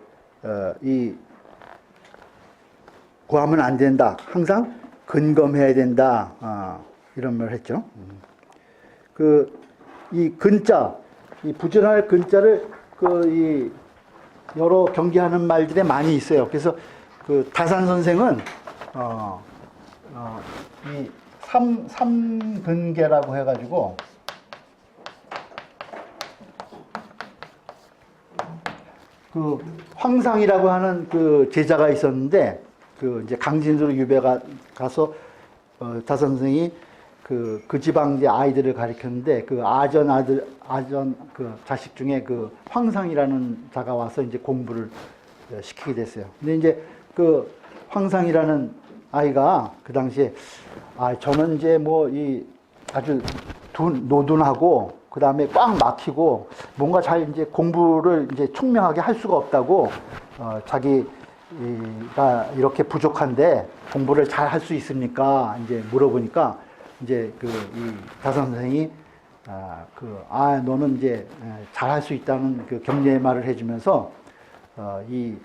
구하면 안 된다. 항상 근검해야 된다. 이런 말을 했죠. 이 근자, 이 부지런할 근자를 이 여러 경계하는 말들에 많이 있어요. 그래서 그 다산 선생은 이 삼근계라고 해가지고 그 황상이라고 하는 그 제자가 있었는데 그 이제 강진으로 유배가 가서 다산 선생이 그 지방 이제 아이들을 가르쳤는데 그 아전 그 자식 중에 그 황상이라는 자가 와서 이제 공부를 시키게 됐어요. 근데 이제 그 황상이라는 아이가 그 당시에 저는 이제 뭐 이 아주 노둔하고 그 다음에 꽉 막히고 뭔가 잘 이제 공부를 이제 총명하게 할 수가 없다고 자기가 이렇게 부족한데 공부를 잘 할 수 있습니까? 이제 물어보니까 이제 이 다산 선생이 너는 이제 잘 할 수 있다는 그 격려의 말을 해주면서 이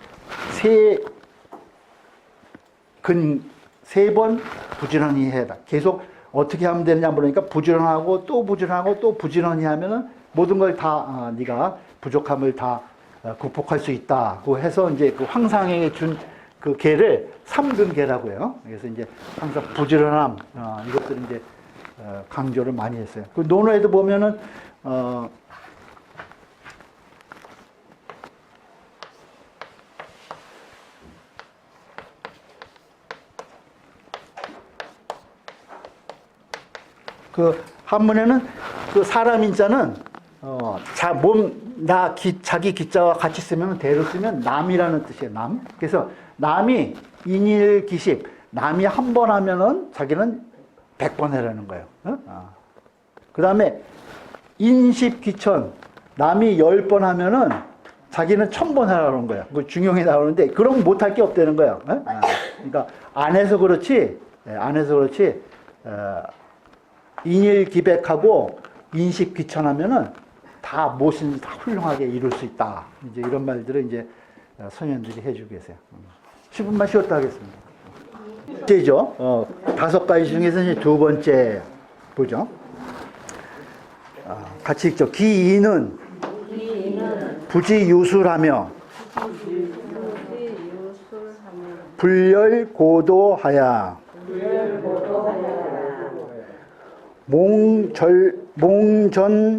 세 번 부지런히 해라. 계속 어떻게 하면 되느냐 물으니까 부지런하고 또 부지런하고 또 부지런히 하면은 모든 걸 다 네가 부족함을 다 극복할 수 있다고 해서 이제 그 황상에게 준 그 계를 삼근계라고 해요. 그래서 이제 항상 부지런함 이것들을 이제 강조를 많이 했어요. 그 논어에도 보면은 그 한문에는 그 사람 인자는 자기 기자와 같이 쓰면 대로 쓰면 남이라는 뜻이에요. 남. 그래서 남이 인일기십, 남이 한 번 하면은 자기는 100번 해라는 거예요. 그 다음에 인십기천, 남이 10번 하면은 자기는 1000번 하라는 거예요. 그 중용이 나오는데 그럼 못할 게 없다는 거예요. 그러니까 안 해서 그렇지 인일기백하고 인십귀천하면은 다 무엇인지 다 훌륭하게 이룰 수 있다. 이제 이런 말들을 이제 선현들이 해주고 계세요. 10분만 쉬었다 하겠습니다. 번째죠. 5가지 중에서 이제 2번째 보죠. 같이 읽죠. 기인은 부지유술하며 불열고도하야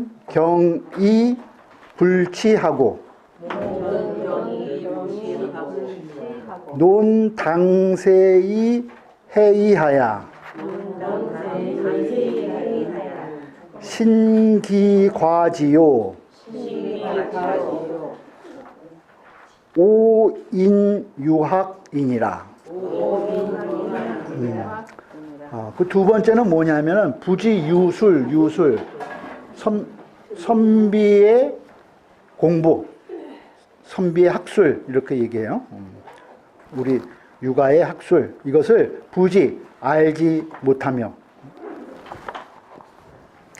몽전경이 불치하고 논당세이 해이하야 신기과지요 오인유학이니라. 그 두 번째는 뭐냐면은 부지유술 선비의 공부, 선비의 학술 이렇게 얘기해요. 우리 육아의 학술 이것을 부지 알지 못하며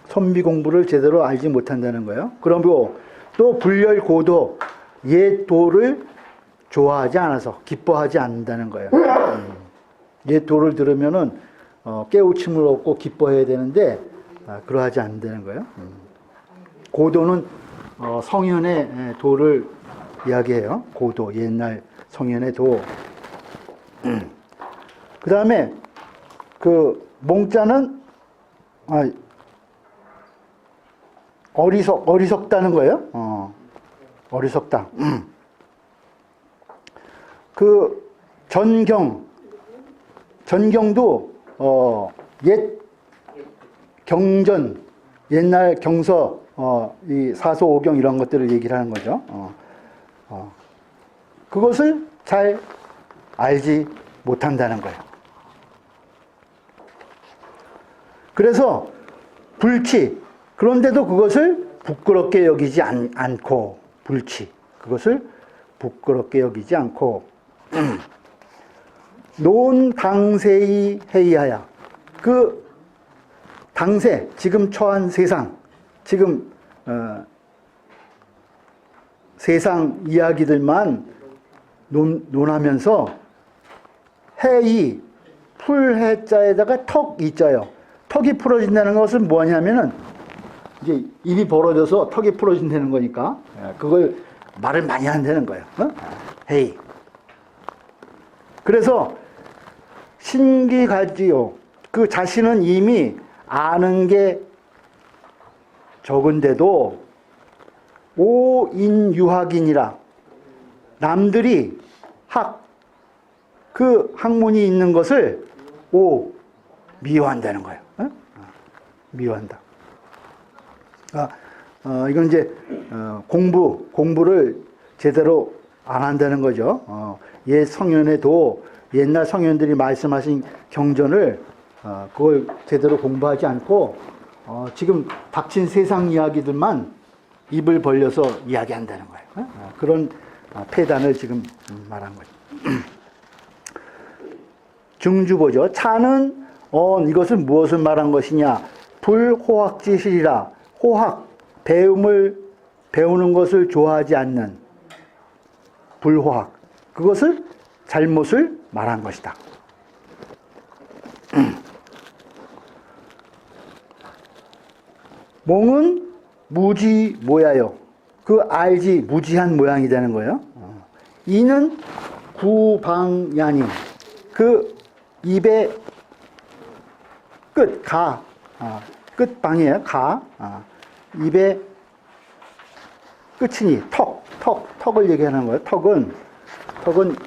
선비 공부를 제대로 알지 못한다는 거예요. 그리고 또 불열고도 옛 도를 좋아하지 않아서 기뻐하지 않는다는 거예요. 옛 도를 들으면은 깨우침을 얻고 기뻐해야 되는데 그러하지 않는다는 거예요. 고도는 성현의 도를 이야기해요. 고도, 옛날 성현의 도. 그 다음에 그 몽자는 어리석다는 거예요. 어리석다. 그 전경도 옛 경전, 옛날 경서, 이 사소오경 이런 것들을 얘기를 하는 거죠. 그것을 잘 알지 못한다는 거예요. 그래서 불치, 그런데도 그것을 부끄럽게 여기지 않고, 불치, 그것을 부끄럽게 여기지 않고, 논당세이 해이하야. 그 당세, 지금 처한 세상, 지금 세상 이야기들만 논하면서 해이, 풀해자에다가 턱 이자요. 턱이 풀어진다는 것은 뭐냐면은 이제 입이 벌어져서 턱이 풀어진다는 거니까 그걸 말을 많이 한다는 거예요. 해이. 그래서 신기가지요. 그 자신은 이미 아는 게 적은데도 오인유학이니라. 남들이 그 학문이 있는 것을 미워한다는 거예요. 미워한다. 이건 이제 공부를 제대로 안 한다는 거죠. 옛 성현에도 옛날 성현들이 말씀하신 경전을 그걸 제대로 공부하지 않고 지금 닥친 세상 이야기들만 입을 벌려서 이야기한다는 거예요. 그런 폐단을 지금 말한 거죠. 중주보죠. 차는 이것은 무엇을 말한 것이냐? 불호학지실이라. 호학, 배우는 것을 좋아하지 않는 불호학. 그것을 잘못을 말한 것이다. 몽은 무지 모야요. 그 알지 무지한 모양이 되는 거예요. 이는 구방야님. 그 입의 끝, 끝방이에요. 입의 끝이니 턱을 얘기하는 거예요. 턱은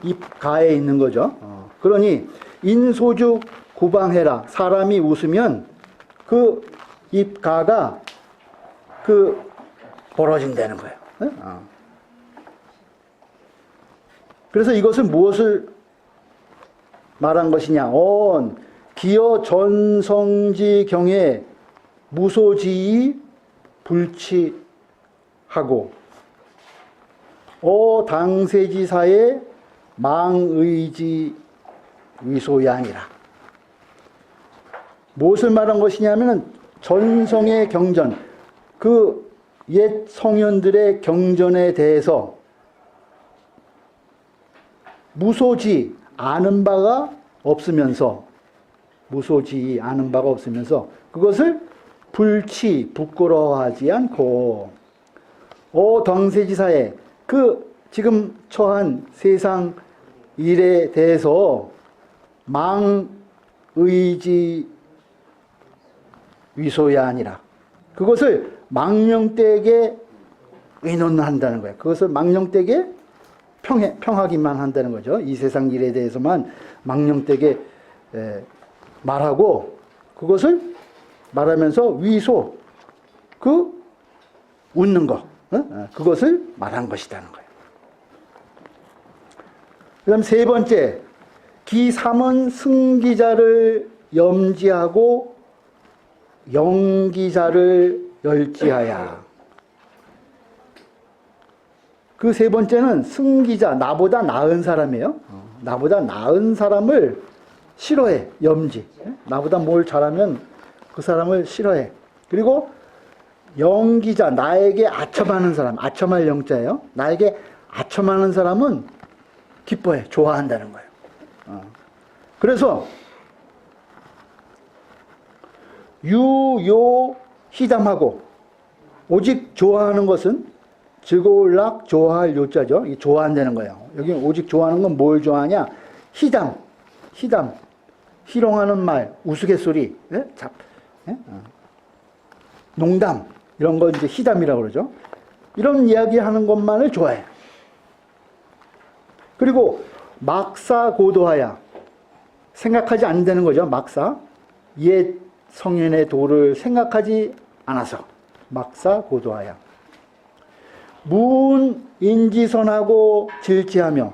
입 가에 있는 거죠. 그러니 인소주 구방해라. 사람이 웃으면 그 입 가가 벌어진다는 거예요. 그래서 이것은 무엇을 말한 것이냐? 기어 전성지 경에 무소지이 불치하고 당세지사의 망의지 위소양이라. 무엇을 말한 것이냐면은 전성의 경전, 그 옛 성현들의 경전에 대해서 무소지 아는 바가 없으면서 그것을 부끄러워하지 않고 당세지사의 그 지금 처한 세상 일에 대해서 망의지 위소야 아니라 그것을 망령되게 의논한다는 거예요. 그것을 망령되게 평하기만 한다는 거죠. 이 세상 일에 대해서만 망령되게 말하고 그것을 말하면서 위소, 웃는 거, 그것을 말한 것이라는 거예요. 그 다음 세 번째, 기삼은 승기자를 염지하고 영기자를 열지하야. 그 세 번째는 승기자, 나보다 나은 사람이에요. 나보다 나은 사람을 싫어해, 염지. 나보다 뭘 잘하면 그 사람을 싫어해. 그리고 영기자, 나에게 아첨하는 사람, 아첨할 영자예요. 나에게 아첨하는 사람은 기뻐해, 좋아한다는 거예요. 그래서 유요 희담하고 오직 좋아하는 것은 즐거울락 좋아할 요자죠. 이 좋아한다는 거예요. 여기 오직 좋아하는 건 뭘 좋아하냐? 희담, 희롱하는 말, 우스갯소리, 농담 이런 거 이제 희담이라고 그러죠. 이런 이야기하는 것만을 좋아해. 그리고 막사고도하야, 생각하지 않는 거죠. 막사, 옛 성인의 도를 생각하지 않아서 막사고도하야. 무인지선하고 질지하며,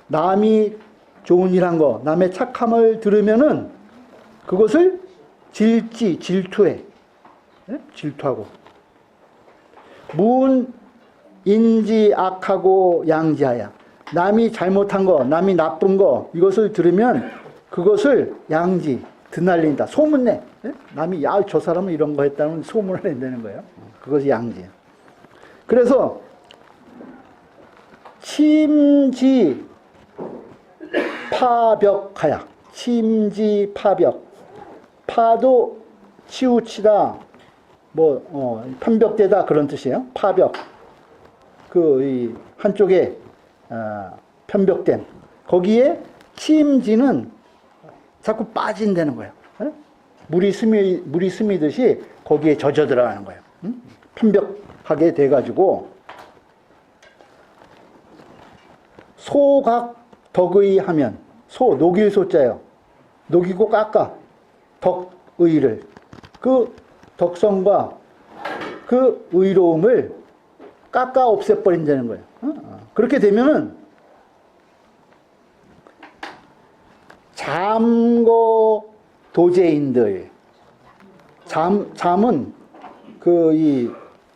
남이 좋은 일 한 거, 남의 착함을 들으면은 그것을 질투해. 질투하고. 무인지악하고 양지하야. 남이 잘못한 거, 남이 나쁜 거, 이것을 들으면 그것을 양지, 드날린다. 소문내. 남이, 야, 저 사람은 이런 거 했다면 소문을 낸다는 거예요. 그것이 양지. 그래서, 침지 파벽하야. 침지 파벽. 파도 치우치다, 편벽되다 그런 뜻이에요. 파벽. 이 한쪽에 편벽된. 거기에 침지는 자꾸 빠진다는 거예요. 물이 스미듯이 거기에 젖어 들어가는 거예요. 편벽하게 돼가지고 소각 덕의 하면, 소 녹일 소자예요. 녹이고 깎아 덕의를, 그 덕성과 그 의로움을 깎아 없애버린다는 거예요. 그렇게 되면은 잠거 도제인들, 잠은 이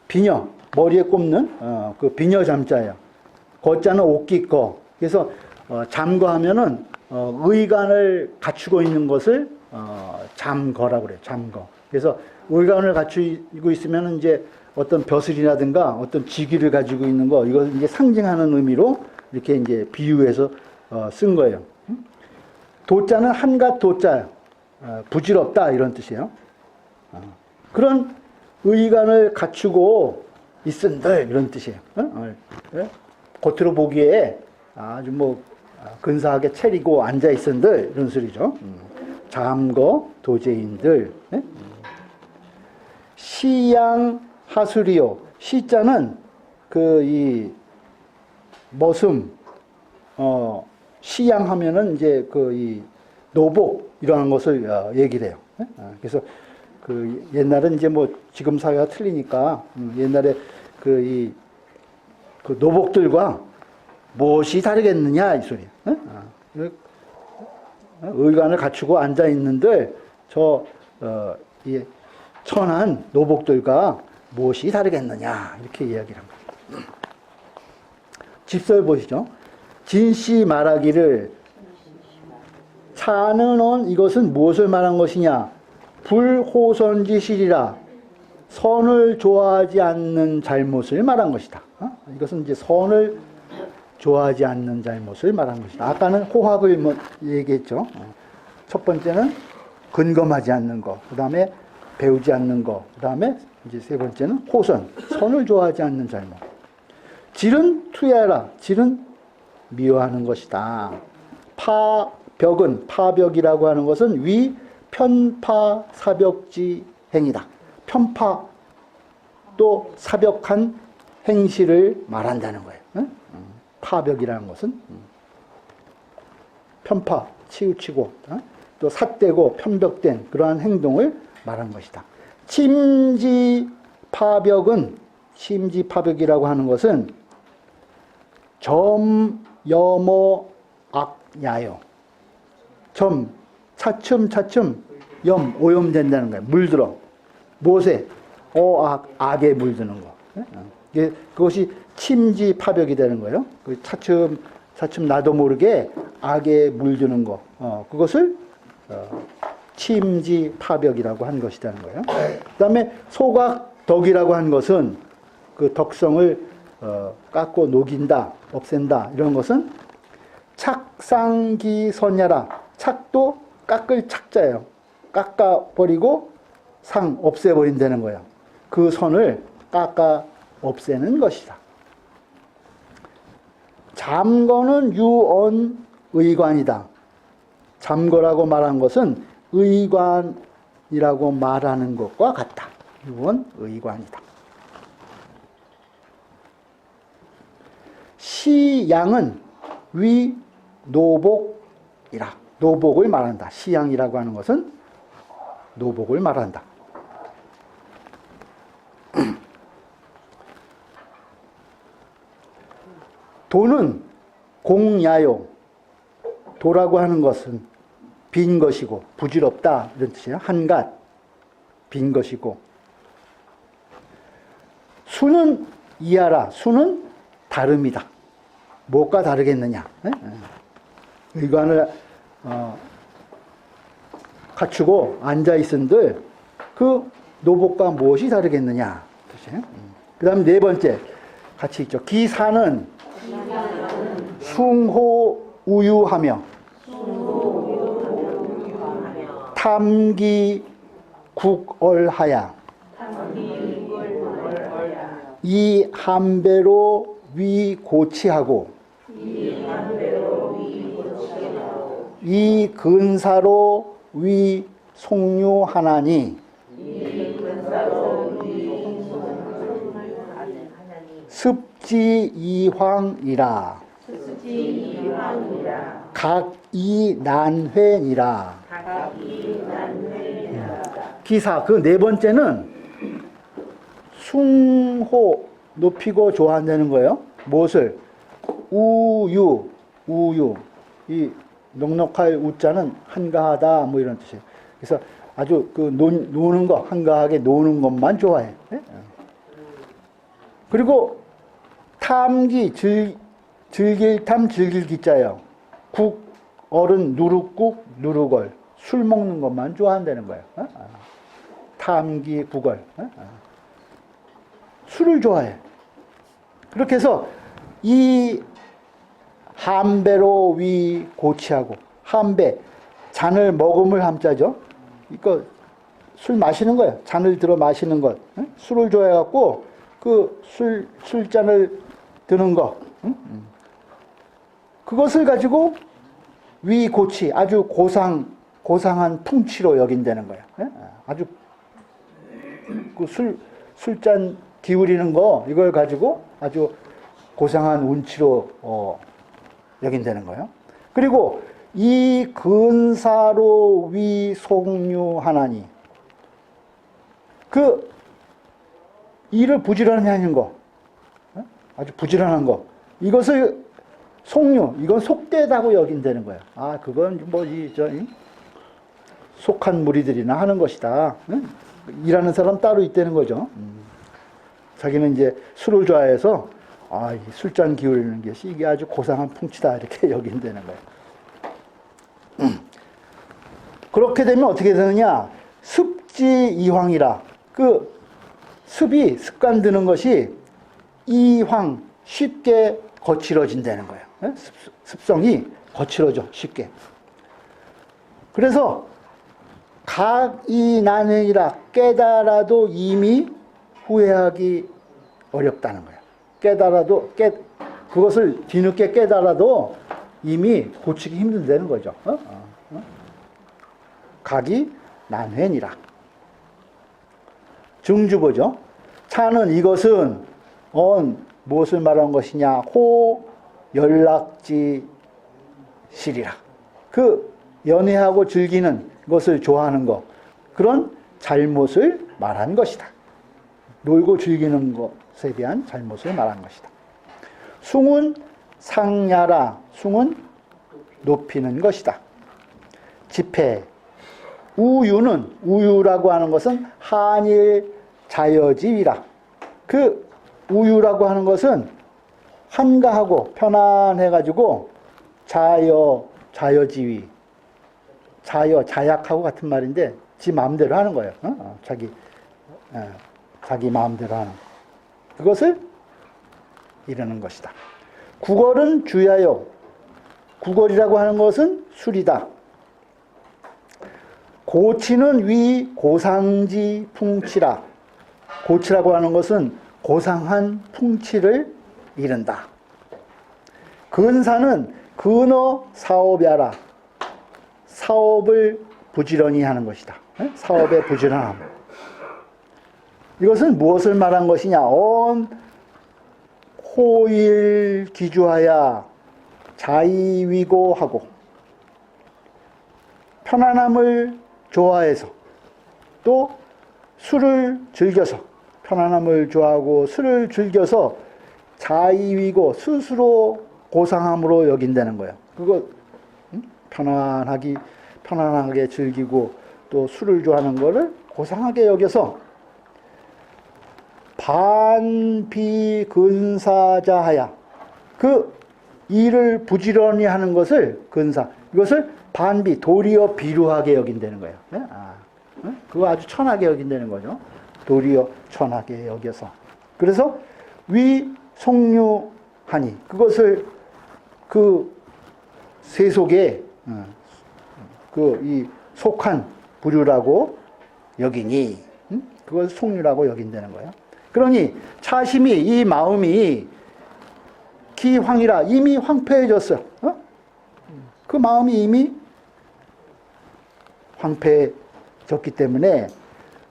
비녀, 머리에 꼽는 그 비녀 잠자예요. 거자는 옷깃 거. 그래서 잠거하면은 의관을 갖추고 있는 것을 잠거라고 그래요. 잠거. 그래서 의관을 갖추고 있으면 이제 어떤 벼슬이라든가 어떤 직위를 가지고 있는 거, 이걸 이제 상징하는 의미로 이렇게 이제 비유해서 쓴 거예요. 도자는 한갓 도자, 부질없다 이런 뜻이에요. 그런 의관을 갖추고 있은들 이런 뜻이에요. 겉으로 보기에 아주 근사하게 차리고 앉아 있은들 이런 소리죠. 잠거 도제인들. 시양 하수리요. 시자는 이 머슴, 시양하면은 이제 이 노복 이러한 것을 얘기를 해요. 그래서 옛날은 이제 지금 사회가 틀리니까 옛날에 이 노복들과 무엇이 다르겠느냐 이 소리예요. 의관을 갖추고 앉아 있는들 이 천한 노복들과 무엇이 다르겠느냐 이렇게 이야기를 합니다. 집설 보시죠. 진씨 말하기를 차는 온 이것은 무엇을 말한 것이냐? 불호선지실이라 선을 좋아하지 않는 잘못을 말한 것이다. 이것은 이제 선을 좋아하지 않는 잘못을 말한 것이다. 아까는 호학을 얘기했죠. 첫 번째는 근검하지 않는 거, 그 다음에 배우지 않는 거, 그 다음에 이제 세 번째는 호선, 선을 좋아하지 않는 잘못. 질은 투야라, 질은 미워하는 것이다. 파벽은, 파벽이라고 하는 것은 위 편파 사벽지 행이다. 편파 또 사벽한 행실을 말한다는 거예요. 파벽이라는 것은 편파, 치우치고 또 삿대고 편벽된 그러한 행동을 말한 것이다. 침지파벽이라고 하는 것은 점, 염오, 악, 야요. 점, 차츰, 염, 오염된다는 거예요. 물들어. 못에, 악에 물드는 거. 그것이 침지파벽이 되는 거예요. 차츰 나도 모르게 악에 물드는 거. 그것을 침지파벽이라고 한 것이라는 거예요. 그 다음에 소각덕이라고 한 것은 그 덕성을 깎고 녹인다, 없앤다. 이런 것은 착상기선야라. 착도 깎을 착자예요. 깎아버리고 상, 없애버린다는 거예요. 그 선을 깎아 없애는 것이다. 잠거는 유언의관이다. 잠거라고 말한 것은 의관이라고 말하는 것과 같다. 유언의관이다. 시양은 위노복이라. 노복을 말한다. 시양이라고 하는 것은 노복을 말한다. 도는 공야요. 도라고 하는 것은 빈 것이고 부질없다 이런 뜻이에요. 한갓 빈 것이고. 수는 이하라. 수는 다름이다. 뭐가 다르겠느냐. 의관을 갖추고 앉아있은들 그 노복과 무엇이 다르겠느냐. 그 다음 네 번째 같이 있죠. 기사는 숭호우유하며 탐기국얼하야 이 한배로 위고치하고 이 근사로 위송유하나니 습지이황이라 각이난회니라. 기사 그 네 번째는 숭호 높이고 좋아한다는 거예요. 무엇을? 우유 이 넉넉할 우자는 한가하다 뭐 이런 뜻이에요. 그래서 아주 그 노는 거 한가하게 노는 것만 좋아해. 그리고 탐기 즐길탐 즐길기자예요. 국 어른 누룩국 누룩얼 술 먹는 것만 좋아한다는 거예요. 탐기 국얼 술을 좋아해. 그렇게 해서 이 한배로 위 고치하고 한배 잔을 머금을 함자죠. 이거 술 마시는 거예요. 잔을 들어 마시는 것. 술을 좋아해갖고 그 술잔을 드는 거. 그것을 가지고 위 고치 아주 고상한 풍치로 여긴다는 거예요. 아주 그 술잔 기울이는 거 이걸 가지고 아주 고상한 운치로 여긴다는 거예요. 그리고 이 근사로 위 송유하나니 그 일을 부지런히 하는 거 아주 부지런한 거 이것을 속류 이건 속되다고 여긴다는 거예요. 아 그건 속한 무리들이나 하는 것이다. 일하는 사람 따로 있다는 거죠. 자기는 이제 술을 좋아해서 이 술잔 기울이는 것이 이게 아주 고상한 풍치다 이렇게 여긴다는 거예요. 그렇게 되면 어떻게 되느냐? 습지이황이라 그 습이 습관 드는 것이 이황 쉽게 거칠어진다는 거예요. 습성이 거칠어져 쉽게. 그래서 각이난행이라 깨달아도 이미 후회하기 어렵다는 거예요. 깨달아도 그것을 뒤늦게 깨달아도 이미 고치기 힘들다는 거죠. 각이 난회니라. 증주보죠. 차는 이것은 무엇을 말하는 것이냐? 호 연락지 시리라. 그 연애하고 즐기는 것을 좋아하는 것, 그런 잘못을 말한 것이다. 놀고 즐기는 것에 대한 잘못을 말한 것이다. 숭은 상야라. 숭은 높이는 것이다. 지폐. 우유라고 하는 것은 한일 자여지위라. 그 우유라고 하는 것은 한가하고 편안해가지고 자여지위. 자약하고 같은 말인데 지 마음대로 하는 거예요. 자기 마음대로 하는. 그것을 이르는 것이다. 구걸은 주야요. 구걸이라고 하는 것은 술이다. 고치는 위 고상지 풍치라. 고치라고 하는 것은 고상한 풍치를 이른다. 근사는 근어 사업야라. 사업을 부지런히 하는 것이다. 사업의 부지런함. 이것은 무엇을 말한 것이냐? 호일 기주하야 자의위고하고 편안함을 좋아해서 또 술을 즐겨서 편안함을 좋아하고 술을 즐겨서 자의위고 스스로 고상함으로 여긴다는 거예요. 그거 편안하게 즐기고 또 술을 좋아하는 거를 고상하게 여겨서 반비근사자하야. 그 일을 부지런히 하는 것을 근사. 이것을 반비 도리어 비루하게 여긴다는 거예요. 그거 아주 천하게 여긴다는 거죠. 도리어 천하게 여겨서. 그래서 위속류하니 그것을 그 세속에 이 속한 부류라고 여기니 그걸 속류라고 여긴다는 거예요. 그러니 차심이 이 마음이 기황이라 이미 황폐해졌어. 그 마음이 이미 황폐해졌기 때문에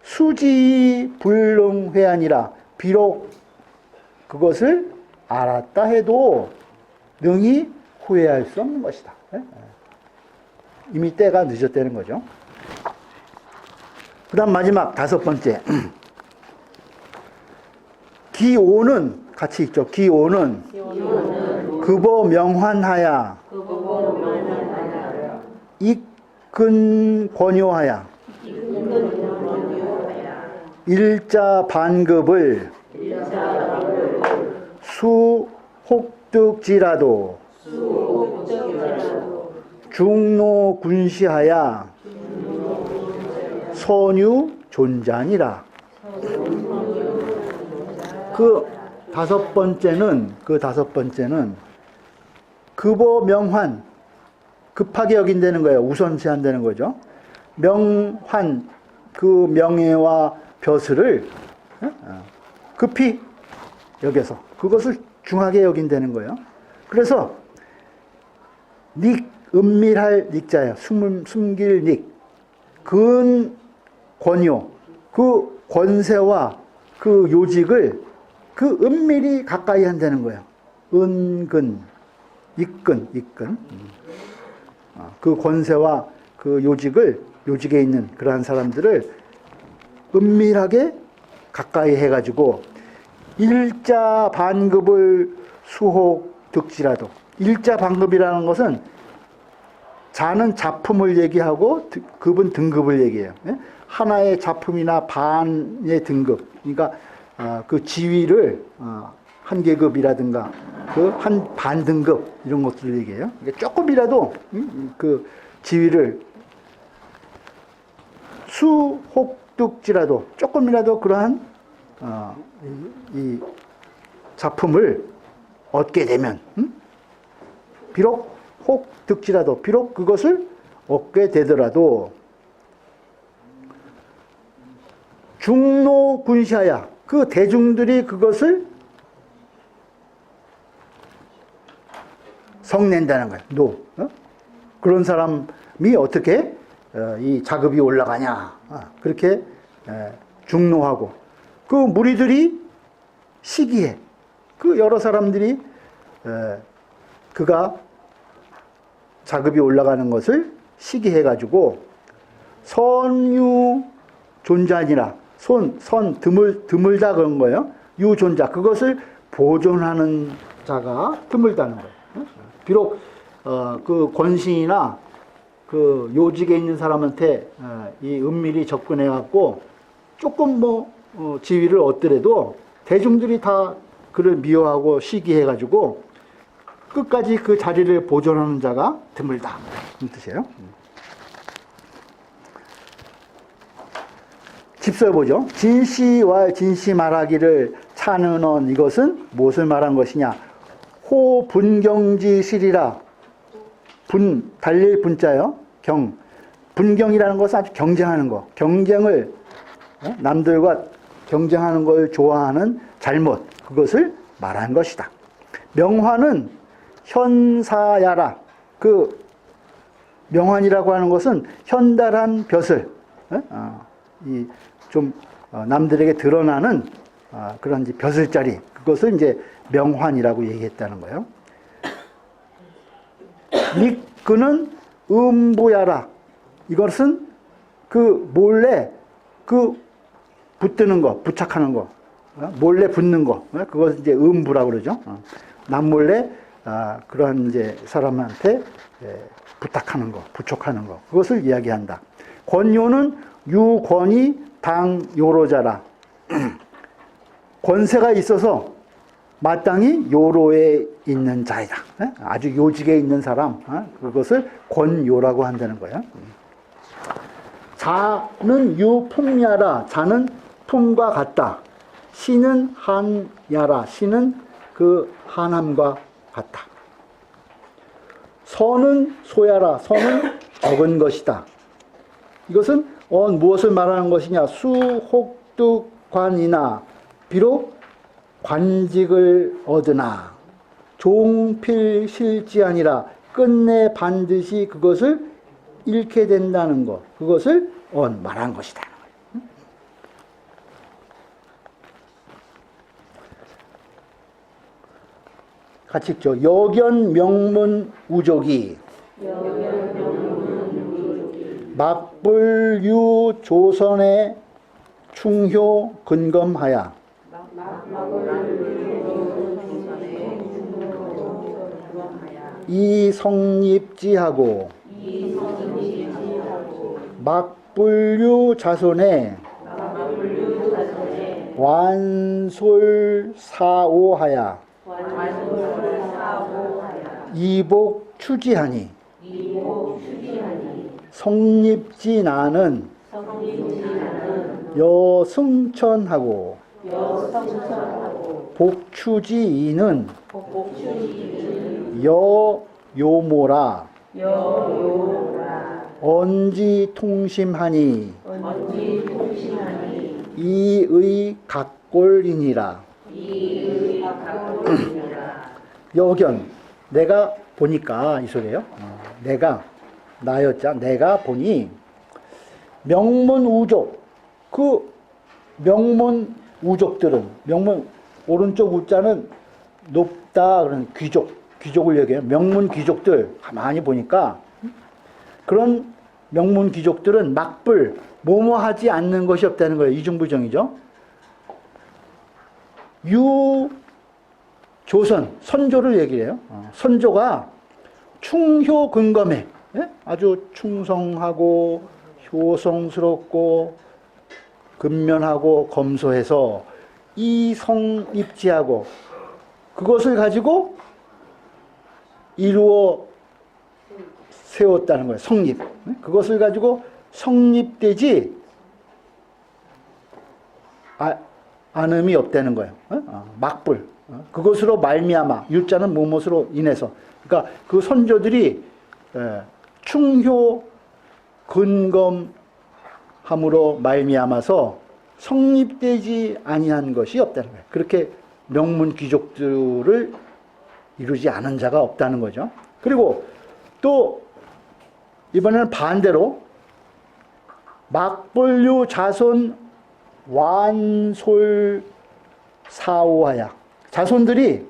수지불능회한이라 비록 그것을 알았다 해도 능히 후회할 수 없는 것이다. 이미 때가 늦었다는 거죠. 그 다음 마지막 다섯 번째. 기오는 같이 있죠. 기오는 급어 명환하야 익근 권유하야 일자 반급을 수혹득지라도 중노 군시하야 선유 존자니라. 그 다섯 번째는 급어 명환, 급하게 여긴다는 거예요. 우선시한다는 거죠. 명환, 그 명예와 벼슬을 급히 여겨서 그것을 중하게 여긴다는 거예요. 그래서 닉, 은밀할 닉자예요. 숨길 닉, 근 권요, 그 권세와 그 요직을 그 은밀히 가까이 한다는 거예요. 은근, 익근. 그 권세와 그 요직에 있는 그러한 사람들을 은밀하게 가까이 해가지고 일자 반급을 수혹득지라도. 일자 반급이라는 것은 자는 작품을 얘기하고 급은 등급을 얘기해요. 하나의 작품이나 반의 등급, 그러니까 그 지위를 한 계급이라든가 그 한 반등급 이런 것들을 얘기해요. 조금이라도 그 지위를 수혹득지라도 조금이라도 그러한 이 작품을 얻게 되면 비록 혹득지라도 비록 그것을 얻게 되더라도 중노군시하야 그 대중들이 그것을 성낸다는 거예요. 그런 사람이 어떻게 이 자급이 올라가냐 그렇게 중노하고 그 무리들이 시기해 그 여러 사람들이 그가 자급이 올라가는 것을 시기해가지고 선유 존자니라, 드물다 그런 거예요. 유존자, 그것을 보존하는 자가 드물다는 거예요. 비록 그 권신이나 그 요직에 있는 사람한테 이 은밀히 접근해갖고 조금 지위를 얻더라도 대중들이 다 그를 미워하고 시기해가지고 끝까지 그 자리를 보존하는 자가 드물다, 이 뜻이에요. 집설 보죠. 진시와 진시 말하기를 차는언, 이것은 무엇을 말한 것이냐. 호분경지실이라. 달릴 분자요. 분경이라는 것은 아주 경쟁하는 거. 경쟁을, 남들과 경쟁하는 걸 좋아하는 잘못, 그것을 말한 것이다. 명환은 현사야라. 그 명환이라고 하는 것은 현달한 벼슬, 남들에게 드러나는 그런 이제 벼슬자리, 그것을 이제 명환이라고 얘기했다는 거예요. 그는 음부야라. 이것은 그 몰래 그 붙드는 거, 부착하는 거, 몰래 붙는 거, 그것을 이제 음부라고 그러죠. 남몰래 그런 이제 사람한테 부탁하는 거, 부촉하는 거, 그것을 이야기한다. 권요는 유권이 당요로자라. 권세가 있어서 마땅히 요로에 있는 자이다. 아주 요직에 있는 사람, 그것을 권요라고 한다는 거예요. 자는 유품야라. 자는 품과 같다. 시는 한야라. 시는 그 한함과 같다. 선은 소야라. 선은 적은 것이다. 이것은 무엇을 말하는 것이냐. 수혹득관이나 비록 관직을 얻으나 종필실지아니라. 끝내 반드시 그것을 잃게 된다는 것, 그것을 말한 것이다. 같이 읽죠. 여견 명문 우족이 막불유 조선의 충효 근검하야. 이 성립지하고 막불유 자손의 완솔사오하야. 이복 추지하니. 성립지 나는 여승천하고 복추지이는 여요모라. 언지 통심하니 이의 각골이니라. 여견, 내가 보니까 이 소리예요. 내가 보니 명문우족, 그 명문우족들은, 오른쪽 우자는 높다 그런 귀족을 얘기해요. 명문귀족들 가만히 보니까 그런 명문귀족들은 막불, 뭐뭐하지 않는 것이 없다는 거예요. 이중부정이죠. 조선, 선조를 얘기해요. 선조가 충효근검해. 아주 충성하고 효성스럽고 근면하고 검소해서 이성입지하고 그것을 가지고 이루어 세웠다는 거예요. 성립. 그것을 가지고 성립되지 않음이 없다는 거예요. 막불. 그것으로 말미암아, 유자는 무엇으로 인해서. 그러니까 그 선조들이 충효 근검함으로 말미암아서 성립되지 아니한 것이 없다는 거예요. 그렇게 명문 귀족들을 이루지 않은 자가 없다는 거죠. 그리고 또 이번에는 반대로 막불류 자손 완솔사오하야. 자손들이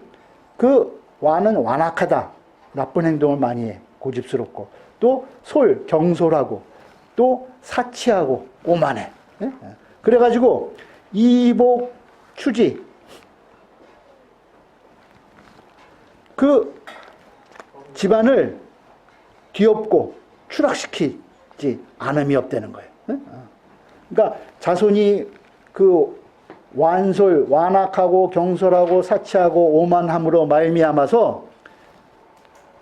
그 완은 완악하다. 나쁜 행동을 많이 해. 고집스럽고. 또 솔, 경솔하고. 또 사치하고 오만해. 예? 그래가지고 이복, 추지. 그 집안을 뒤엎고 추락시키지 않음이 없다는 거예요. 예? 그러니까 자손이 그 완솔, 완악하고 경솔하고 사치하고 오만함으로 말미암아서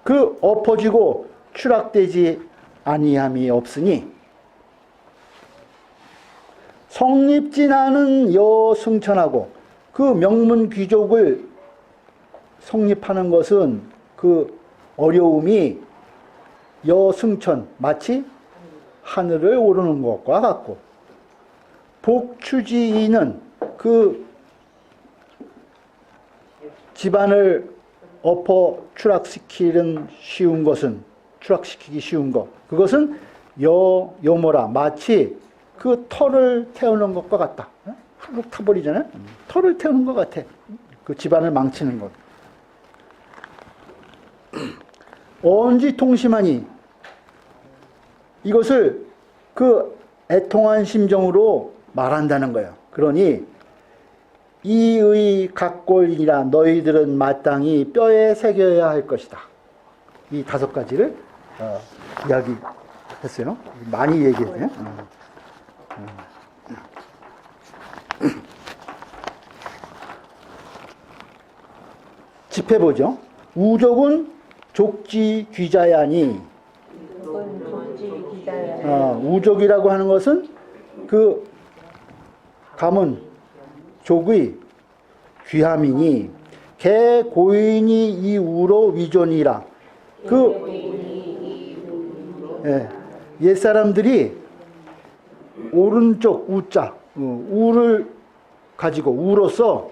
그 엎어지고 추락되지 아니함이 없으니 성립진 않은 여승천하고 그 명문 귀족을 성립하는 것은 그 어려움이 여승천 마치 하늘을 오르는 것과 같고 복추지인은 그 집안을 엎어 추락시키는 쉬운 것은 추락시키기 쉬운 것 그것은 요모라 마치 그 털을 태우는 것과 같다. 훅 타버리잖아요. 털을 태우는 것 같아. 그 집안을 망치는 것. 언지 통심하니 이것을 그 애통한 심정으로 말한다는 거예요. 그러니 이의 각골이라 너희들은 마땅히 뼈에 새겨야 할 것이다. 이 5가지를 이야기했어요. 많이 얘기했네요. 집해보죠. 우족은 족지 귀자야니 우족이라고 하는 것은 그 가문 족의 귀함이니 개 고인이 이 우로 위존이라 옛사람들이 오른쪽 우자 우를 가지고 우로서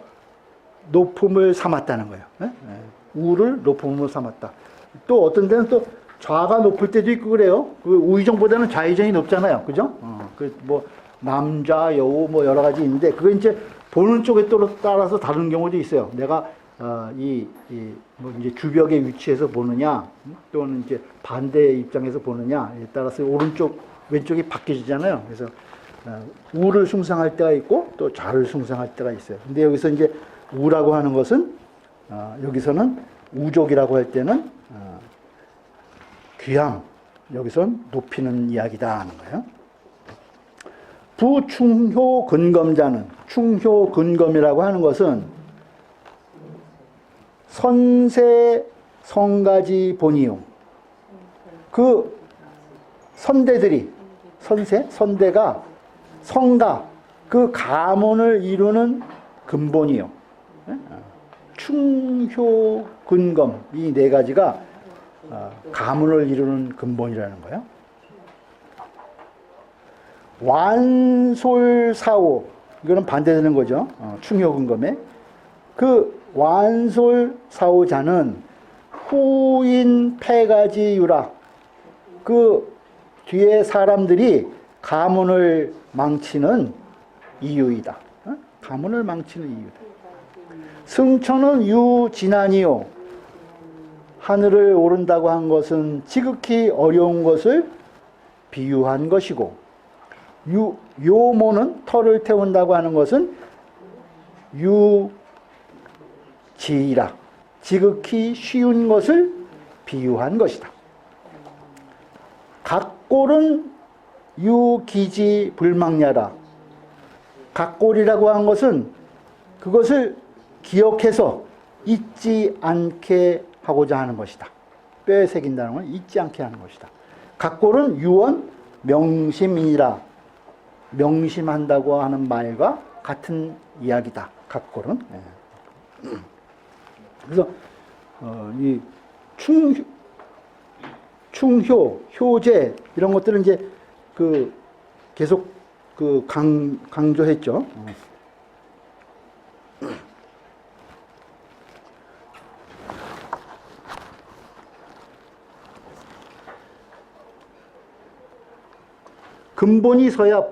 높음을 삼았다는 거예요. 우를 높음으로 삼았다. 또 어떤 데는 또 좌가 높을 때도 있고 그래요. 그 우의정보다는 좌의정이 높잖아요. 그죠? 그 뭐 남좌 여우 뭐 여러 가지 있는데 그거 이제 보는 쪽에 따라서 다른 경우도 있어요. 내가 뭐 이제 주벽의 위치에서 보느냐 또는 이제 반대 입장에서 보느냐에 따라서 오른쪽 왼쪽이 바뀌잖아요. 그래서 우를 숭상할 때가 있고 또 좌를 숭상할 때가 있어요. 근데 여기서 이제 우라고 하는 것은 여기서는 우족이라고 할 때는 귀함, 여기선 높이는 이야기다 하는 거예요. 부충효 근검자는 충효 근검이라고 하는 것은 선세 성가지 본이요. 그 선대들이 선대가 성가 그 가문을 이루는 근본이요. 충효 근검 이 4가지가 가문을 이루는 근본이라는 거예요. 완솔사오 이거는 반대되는 거죠. 충효 근검에 그 완솔사오자는 후인 패가지 유라 그 뒤에 사람들이 가문을 망치는 이유이다. 가문을 망치는 이유다. 승천은 유진한이요. 하늘을 오른다고 한 것은 지극히 어려운 것을 비유한 것이고 요모는 털을 태운다고 하는 것은 유지라 지극히 쉬운 것을 비유한 것이다. 각골은 유기지 불망야라. 각골이라고 한 것은 그것을 기억해서 잊지 않게 하고자 하는 것이다. 뼈에 새긴다는 건 잊지 않게 하는 것이다. 각골은 유언 명심이라 명심한다고 하는 말과 같은 이야기다. 각골은. 그래서 이 충효, 효제 이런 것들은 이제 그 계속 그 강조했죠. 근본이 서야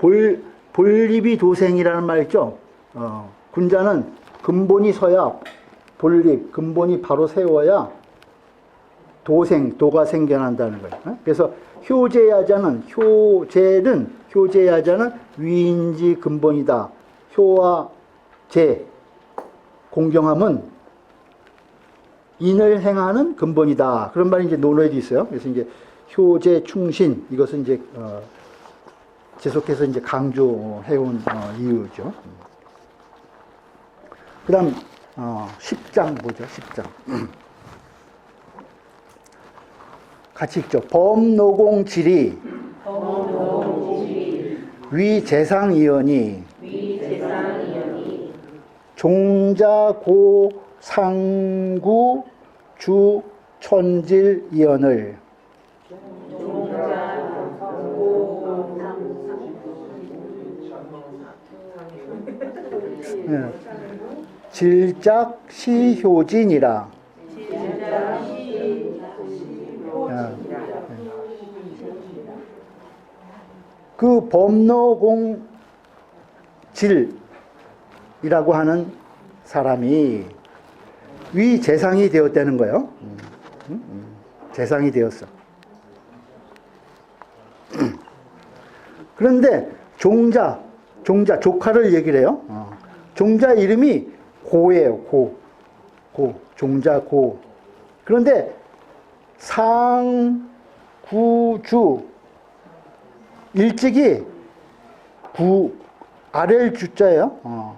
볼립이 도생이라는 말 있죠. 군자는 근본이 서야 본립, 근본이 바로 세워야 도가 생겨난다는 거예요. 그래서 효제야자는 위인지 근본이다. 효와 제, 공경함은 인을 행하는 근본이다. 그런 말이 이제 논어에도 있어요. 그래서 이제 효제 충신, 이것은 이제 계속해서 이제 강조해온 이유죠. 그 다음 10장 보죠. 10장. 같이 읽죠. 범노공질이 위재상이언이 종자고 상구 주 천질이언을 질작 시효진이라. 그 범노공질이라고 하는 사람이 위재상이 되었다는 거예요. 재상이 되었어. 그런데 조카를 얘기를 해요. 종자 이름이 고예요. 종자 고. 그런데 상구주, 일찍이 아래를 주자예요.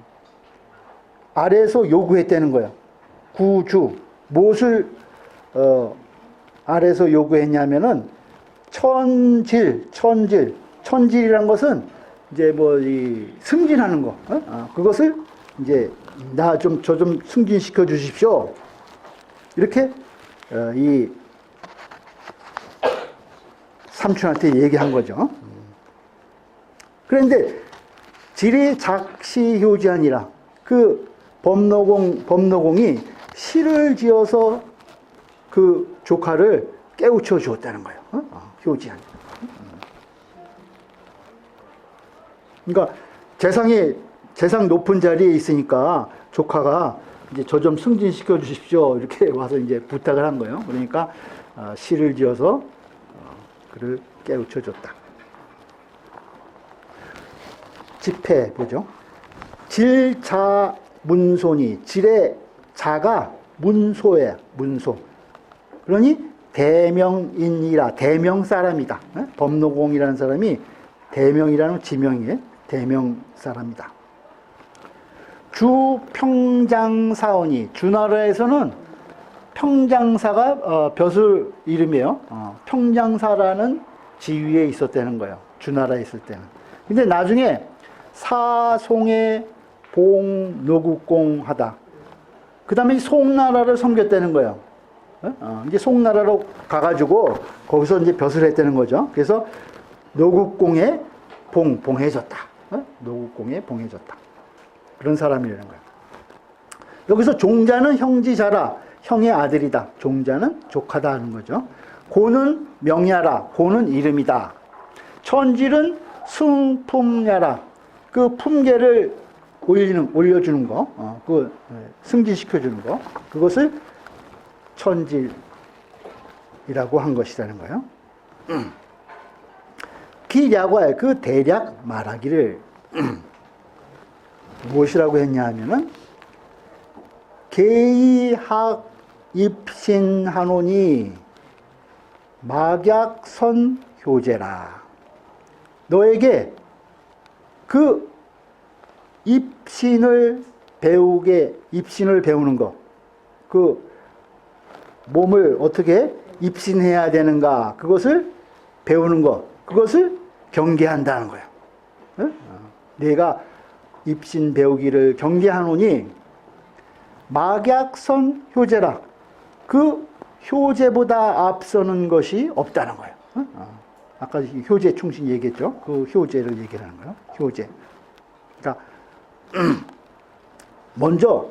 아래에서 요구했다는 거예요. 구주. 무엇을 아래에서 요구했냐면은 천질이란 것은 이제 뭐 승진하는 거. 그것을 이제 저 좀 승진시켜 주십시오. 이렇게 이 삼촌한테 얘기한 거죠. 그런데 질이 작시효지하니라. 그 범노공이 시를 지어서 그 조카를 깨우쳐 주었다는 거예요. 효지하니. 그러니까 재상 높은 자리에 있으니까 조카가 이제 저 좀 승진시켜 주십시오. 이렇게 와서 이제 부탁을 한 거예요. 그러니까 시를 지어서 그를 깨우쳐 줬다. 집회 보죠. 질자 문소니, 질의 자가 문소예요. 문소. 그러니 대명인이라, 대명 사람이다. 범노공이라는 사람이 대명이라는 지명이에요. 대명 사람이다. 주평장사원이, 주나라에서는 평장사가 벼슬 이름이에요. 평장사라는 지위에 있었다는 거예요. 주나라에 있을 때는. 근데 나중에 사송의 봉노국공하다. 그 다음에 송나라를 섬겼다는 거예요. 이제 송나라로 가가지고 거기서 이제 벼슬 했다는 거죠. 그래서 노국공에 봉해졌다. 노국공에 봉해졌다. 그런 사람이라는 거예요. 여기서 종자는 형지자라, 형의 아들이다. 종자는 조카다 하는 거죠. 고는 명야라, 고는 이름이다. 천질은 승품야라, 그 품계를 올려주는 거, 그 승진시켜주는 거, 그것을 천질이라고 한 것이라는 거예요. 기야과에 그 대략 말하기를 무엇이라고 했냐 하면은 계이학 입신하노니 막약선 효제라. 너에게 그 입신을 배우는 거, 그 몸을 어떻게 입신해야 되는가, 그것을 배우는 것, 그것을 경계한다는 거예요. 내가 입신 배우기를 경계하노니 막약선 효제라. 그 효제보다 앞서는 것이 없다는 거예요. 아까 효제 충신 얘기했죠. 그 효제를 얘기하는 거예요. 효제. 그러니까 먼저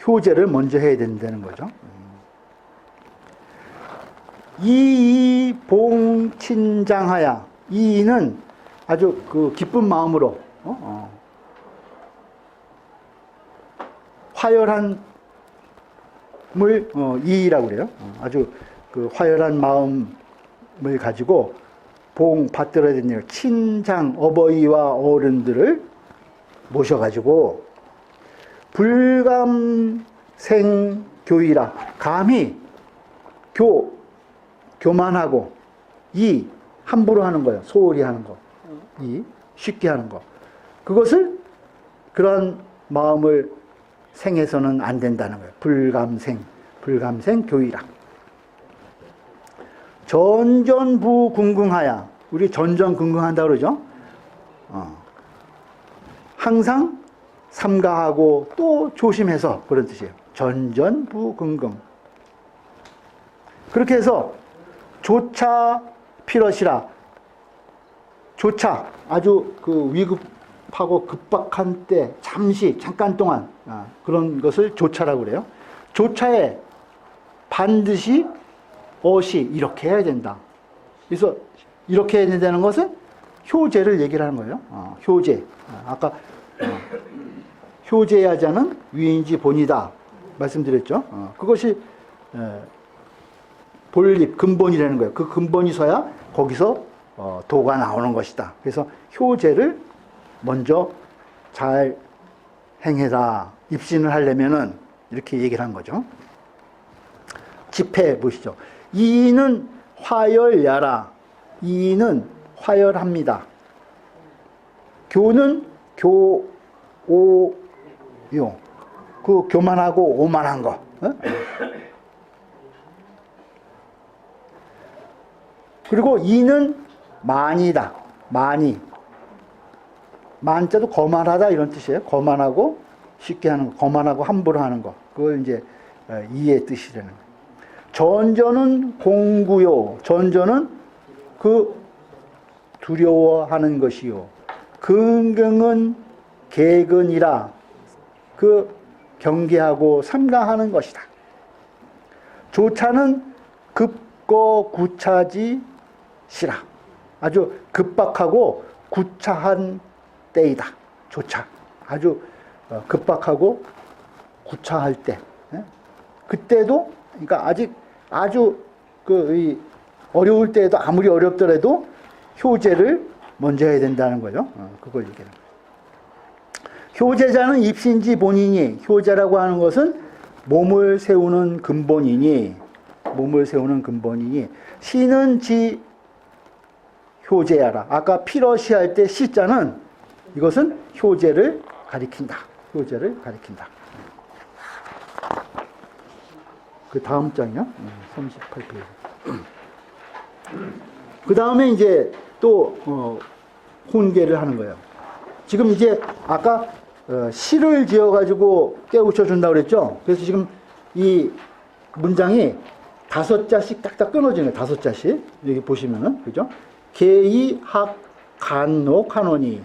효제를 먼저 해야 된다는 거죠. 이봉친장하야. 이는 아주 그 기쁜 마음으로 화열한 이라고 그래요. 아주 그 화열한 마음을 가지고 봉 받들어야 되는 친장 어버이와 어른들을 모셔가지고 불감생교이라, 감히 교만하고 함부로 하는 거예요. 소홀히 하는 거, 쉽게 하는 거. 그것을, 그런 마음을 생해서는 안 된다는 거예요. 불감생교이라. 전전부궁궁하야. 우리 전전긍긍한다 그러죠. 항상 삼가하고 또 조심해서, 그런 뜻이에요. 전전부긍긍. 그렇게 해서 조차 필엇이라. 조차, 아주 그 위급하고 급박한 때, 잠깐 동안, 그런 것을 조차라고 그래요. 조차에 반드시 이렇게 해야 된다. 그래서 이렇게 해야 된다는 것은 효제를 얘기를 하는 거예요. 효제. 아까 효제야자는 위인지 본이다 말씀드렸죠. 그것이 본립, 근본이라는 거예요. 그 근본이 서야 거기서 도가 나오는 것이다. 그래서 효제를 먼저 잘 행해라. 입신을 하려면은 이렇게 얘기를 한 거죠. 집해 보시죠. 이는 화열야라. 이는 화열합니다. 교는 교오요. 그 교만하고 오만한 거. 그리고 이는 만이다. 만이. 만자도 거만하다 이런 뜻이에요. 거만하고 쉽게 하는 거. 거만하고 함부로 하는 거. 그걸 이제 이의 뜻이라는 거예요. 전전은 공구요. 전전은 그 두려워하는 것이요. 긍긍은 개근이라. 그 경계하고 삼가하는 것이다. 조차는 급거구차지 시라. 아주 급박하고 구차한 때이다. 조차. 아주 급박하고 구차할 때. 그때도, 그러니까 아주 어려울 때에도, 아무리 어렵더라도 효제를 먼저 해야 된다는 거죠. 그걸 얘기하는 거예요. 효제자는 입신지 본이니, 효제라고 하는 것은 몸을 세우는 근본이니, 시는 지 효제야라. 아까 피러시 할 때 시자는 이것은 효제를 가리킨다. 그 다음 장이요. 38페이지. 그 다음에 이제 또 혼계를 하는 거예요. 지금 이제 아까 시를 지어가지고 깨우쳐 준다고 그랬죠. 그래서 지금 이 문장이 5자씩 딱딱 끊어지는 거예요. 5자씩. 여기 보시면은, 그죠? 계이, 학, 간혹, 하노니,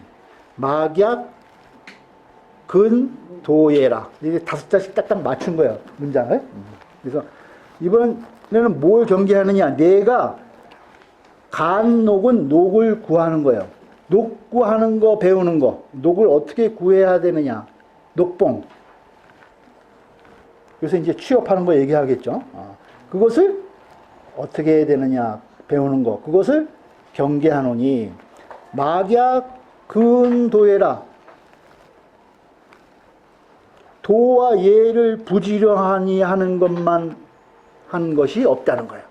막약, 근, 도예라. 이게 5자씩 딱딱 맞춘 거예요. 문장을. 그래서 이번에는 뭘 경계하느냐. 내가 간녹은 녹을 구하는 거예요. 녹 구하는 거 배우는 거. 녹을 어떻게 구해야 되느냐. 녹봉. 그래서 이제 취업하는 거 얘기하겠죠. 그것을 어떻게 해야 되느냐. 배우는 거. 그것을 경계하노니 막약 근도해라. 도와 예를 부지런하니 하는 것만 한 것이 없다는 거예요.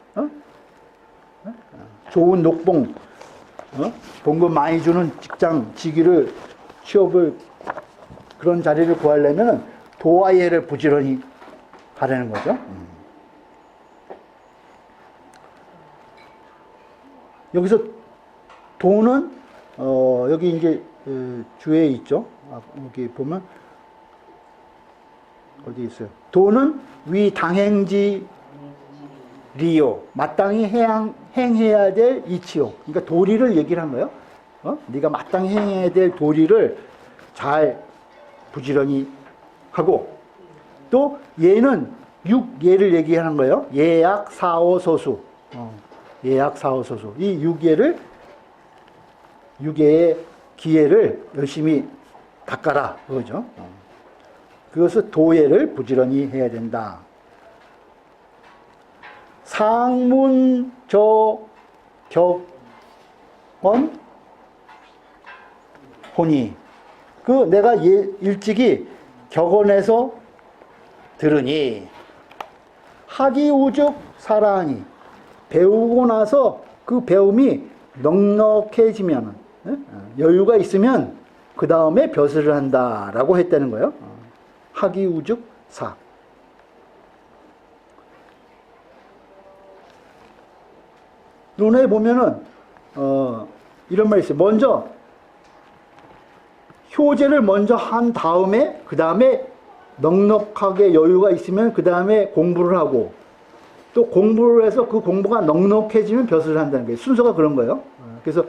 좋은 녹봉, 봉급 많이 주는 직장, 직위를, 취업을, 그런 자리를 구하려면 도와 예를 부지런히 하라는 거죠. 여기서 도는 여기 이제 주에 있죠. 여기 보면 어디 있어요? 도는 위 당행지 리요. 마땅히 행해야 될 이치요. 그러니까 도리를 얘기를 한 거예요. 네가 마땅히 행해야 될 도리를 잘 부지런히 하고, 또 예는 육예를 얘기하는 거예요. 예약 사오소수. 예약 사오소수. 이 육예의 기회를 열심히 닦아라. 그거죠. 그것을 도예를 부지런히 해야 된다. 상문저 격언 호니. 그 내가 일찍이 격언에서 들으니 학이우죽 사랑이 배우고 나서 그 배움이 넉넉해지면 여유가 있으면 그 다음에 벼슬을 한다라고 했다는 거예요. 학이우죽 사. 논어에 보면은 이런 말이 있어요. 먼저 효제를 먼저 한 다음에 그 다음에 넉넉하게 여유가 있으면 그 다음에 공부를 하고 또 공부를 해서 그 공부가 넉넉해지면 벼슬을 한다는 거예요. 순서가 그런 거예요. 그래서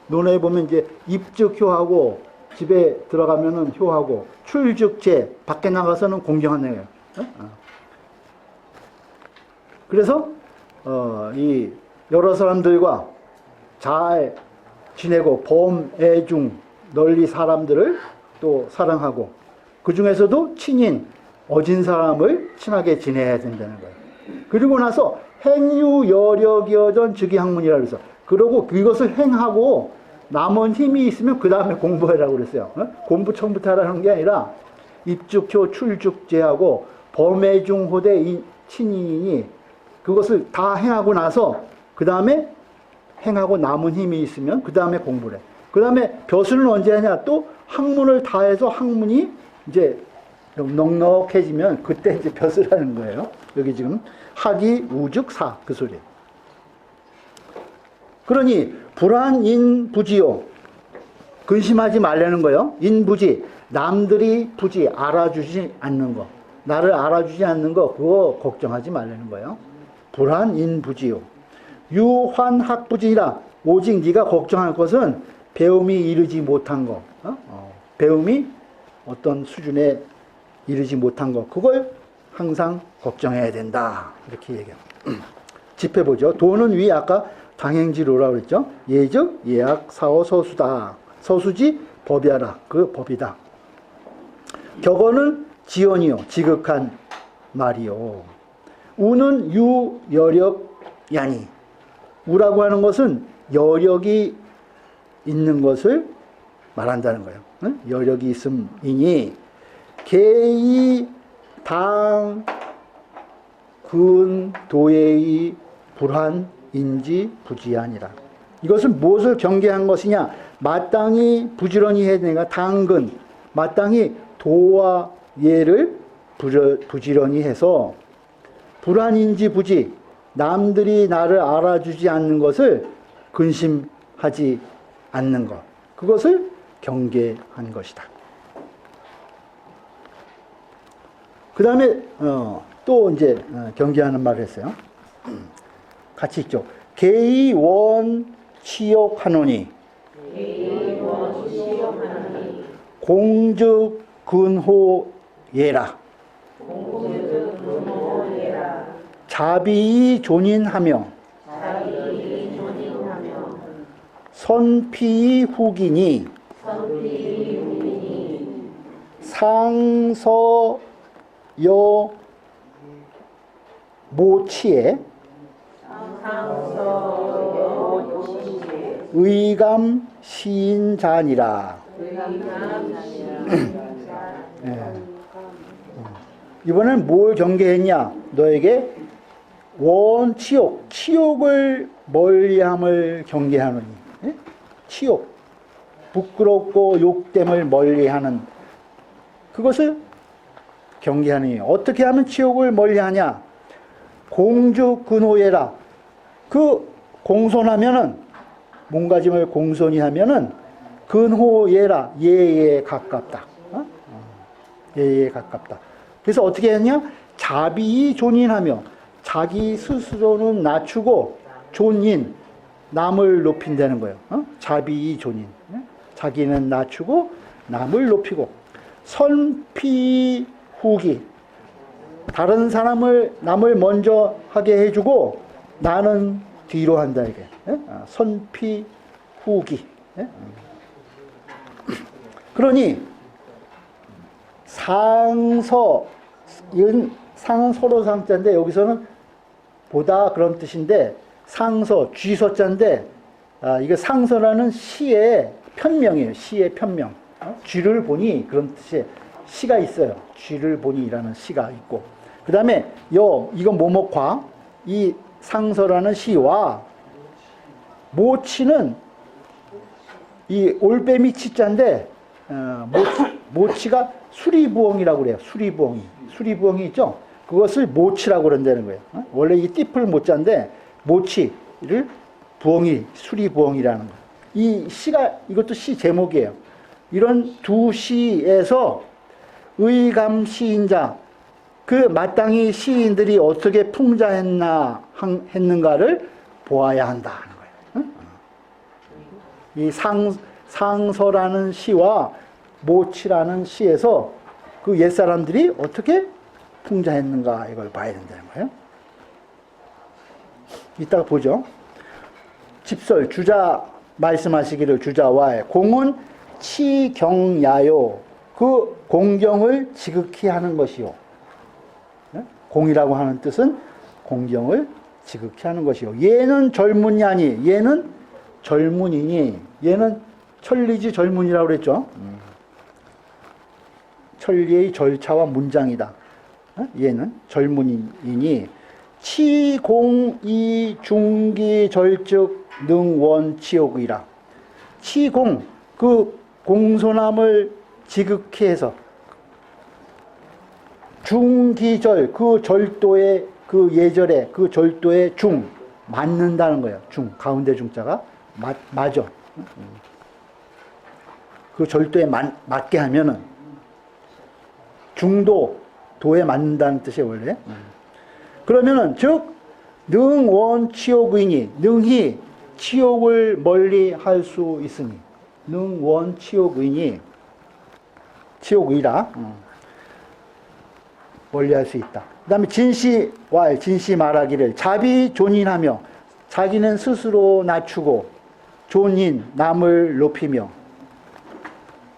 논어에 보면 이제 입즉효하고 집에 들어가면은 효하고 출즉제 밖에 나가서는 공경하는 거예요. 그래서 이 여러 사람들과 잘 지내고 범애중 널리 사람들을 또 사랑하고 그 중에서도 친인 어진 사람을 친하게 지내야 된다는 거예요. 그리고 나서 행유 여력이어전 즉위학문이라고 그래서 그러고 그것을 행하고 남은 힘이 있으면 그 다음에 공부하라고 그랬어요. 공부 처음부터 하라는 게 아니라 입즉효 출즉제하고 범애중 호대 친인이 그것을 다 행하고 나서 그 다음에 행하고 남은 힘이 있으면 그 다음에 공부를 해. 그 다음에 벼슬은 언제 하냐? 또 학문을 다 해서 학문이 이제 넉넉해지면 그때 이제 벼슬 하는 거예요. 여기 지금 학이 우죽 사 그 소리. 그러니 불안인 부지요. 근심하지 말라는 거예요. 인부지 남들이 부지 알아주지 않는 거. 나를 알아주지 않는 거 그거 걱정하지 말라는 거예요. 불안인 부지요. 유환학부지라 오직 네가 걱정할 것은 배움이 이르지 못한 거, 배움이 어떤 수준에 이르지 못한 거, 그걸 항상 걱정해야 된다. 이렇게 얘기해요. 짚어보죠. 도는 위 아까 당행지로라고 그랬죠. 예즉 예약 사오 서수다. 서수지 법이하라. 그 법이다. 격언은 지언이요. 지극한 말이요. 우는 유 여력 야니. 우라고 하는 것은 여력이 있는 것을 말한다는 거예요. 여력이 있음이니 개의 당 근 도의 불한 인지 부지하니라. 이것은 무엇을 경계한 것이냐? 마땅히 부지런히 해야 되니까 당근 마땅히 도와 예를 부지런히 해서 불안인지 부지 남들이 나를 알아주지 않는 것을 근심하지 않는 것. 그것을 경계한 것이다. 그 다음에 또 이제 경계하는 말을 했어요. 같이 있죠. 개의원 치욕하노니 공즉 근호예라. 자비이 존인하며 선피이 후기니 상서여 모치에 의감 시인자니라. 이번엔 뭘 경계했냐? 너에게 원치욕, 치욕을 멀리함을 경계하노니. 치욕, 부끄럽고 욕됨을 멀리하는 그것을 경계하니. 어떻게 하면 치욕을 멀리하냐? 공주 근호예라. 그 공손하면은 몸가짐을 공손히 하면은 근호예라. 예에 가깝다. 예에 가깝다. 그래서 어떻게 했냐? 자비이 존인하며 자기 스스로는 낮추고 존인 남을 높인다는 거예요. 자비이 존인. 자기는 낮추고 남을 높이고 선피 후기 다른 사람을 남을 먼저 하게 해주고 나는 뒤로 한다 이게. 선피 후기. 그러니 상서 이건 상은 서로 상자인데 여기서는 보다 그런 뜻인데 상서 쥐서자인데 이게 상서라는 시의 편명이에요. 시의 편명. 쥐를 보니 그런 뜻의 시가 있어요. 쥐를 보니라는 시가 있고 그 다음에 이건 모목화 이 상서라는 시와 모치는 이 올빼미 치자인데 모치가 수리부엉이라고 그래요. 수리부엉이 있죠. 그것을 모치라고 그런다는 거예요. 원래 이게 띠풀 모자인데 모치를 부엉이 수리부엉이라는 거예요. 이 시가 이것도 시 제목이에요. 이런 두 시에서 의감 시인자 그 마땅히 시인들이 어떻게 했는가를 보아야 한다 하는 거예요. 이 상서라는 시와 모치라는 시에서 그 옛사람들이 어떻게 풍자했는가 이걸 봐야 된다는 거예요. 이따가 보죠. 집설 주자 말씀하시기를 주자와 공은 치경야요 그 공경을 지극히 하는 것이요. 공이라고 하는 뜻은 공경을 지극히 하는 것이요. 얘는 젊은이니 얘는 젊은이니 얘는 천리지 젊은이라고 그랬죠. 천리의 절차와 문장이다. 얘는 젊은이니 치공이 중기 절즉 능원치욕이라. 치공 그 공손함을 지극히 해서 중기절 그 절도의 그 예절에 그 절도의 중 맞는다는 거예요. 중 가운데 중자가 맞아. 그 절도에 맞게 하면은 중도 도에 맞는다는 뜻이에요 원래. 그러면은 즉 능원치욕이니 능히 치욕을 멀리 할 수 있으니 능원치욕이니 치욕이라 멀리 할 수 있다. 그 다음에 진시 말하기를 자비 존인하며 자기는 스스로 낮추고 존인 남을 높이며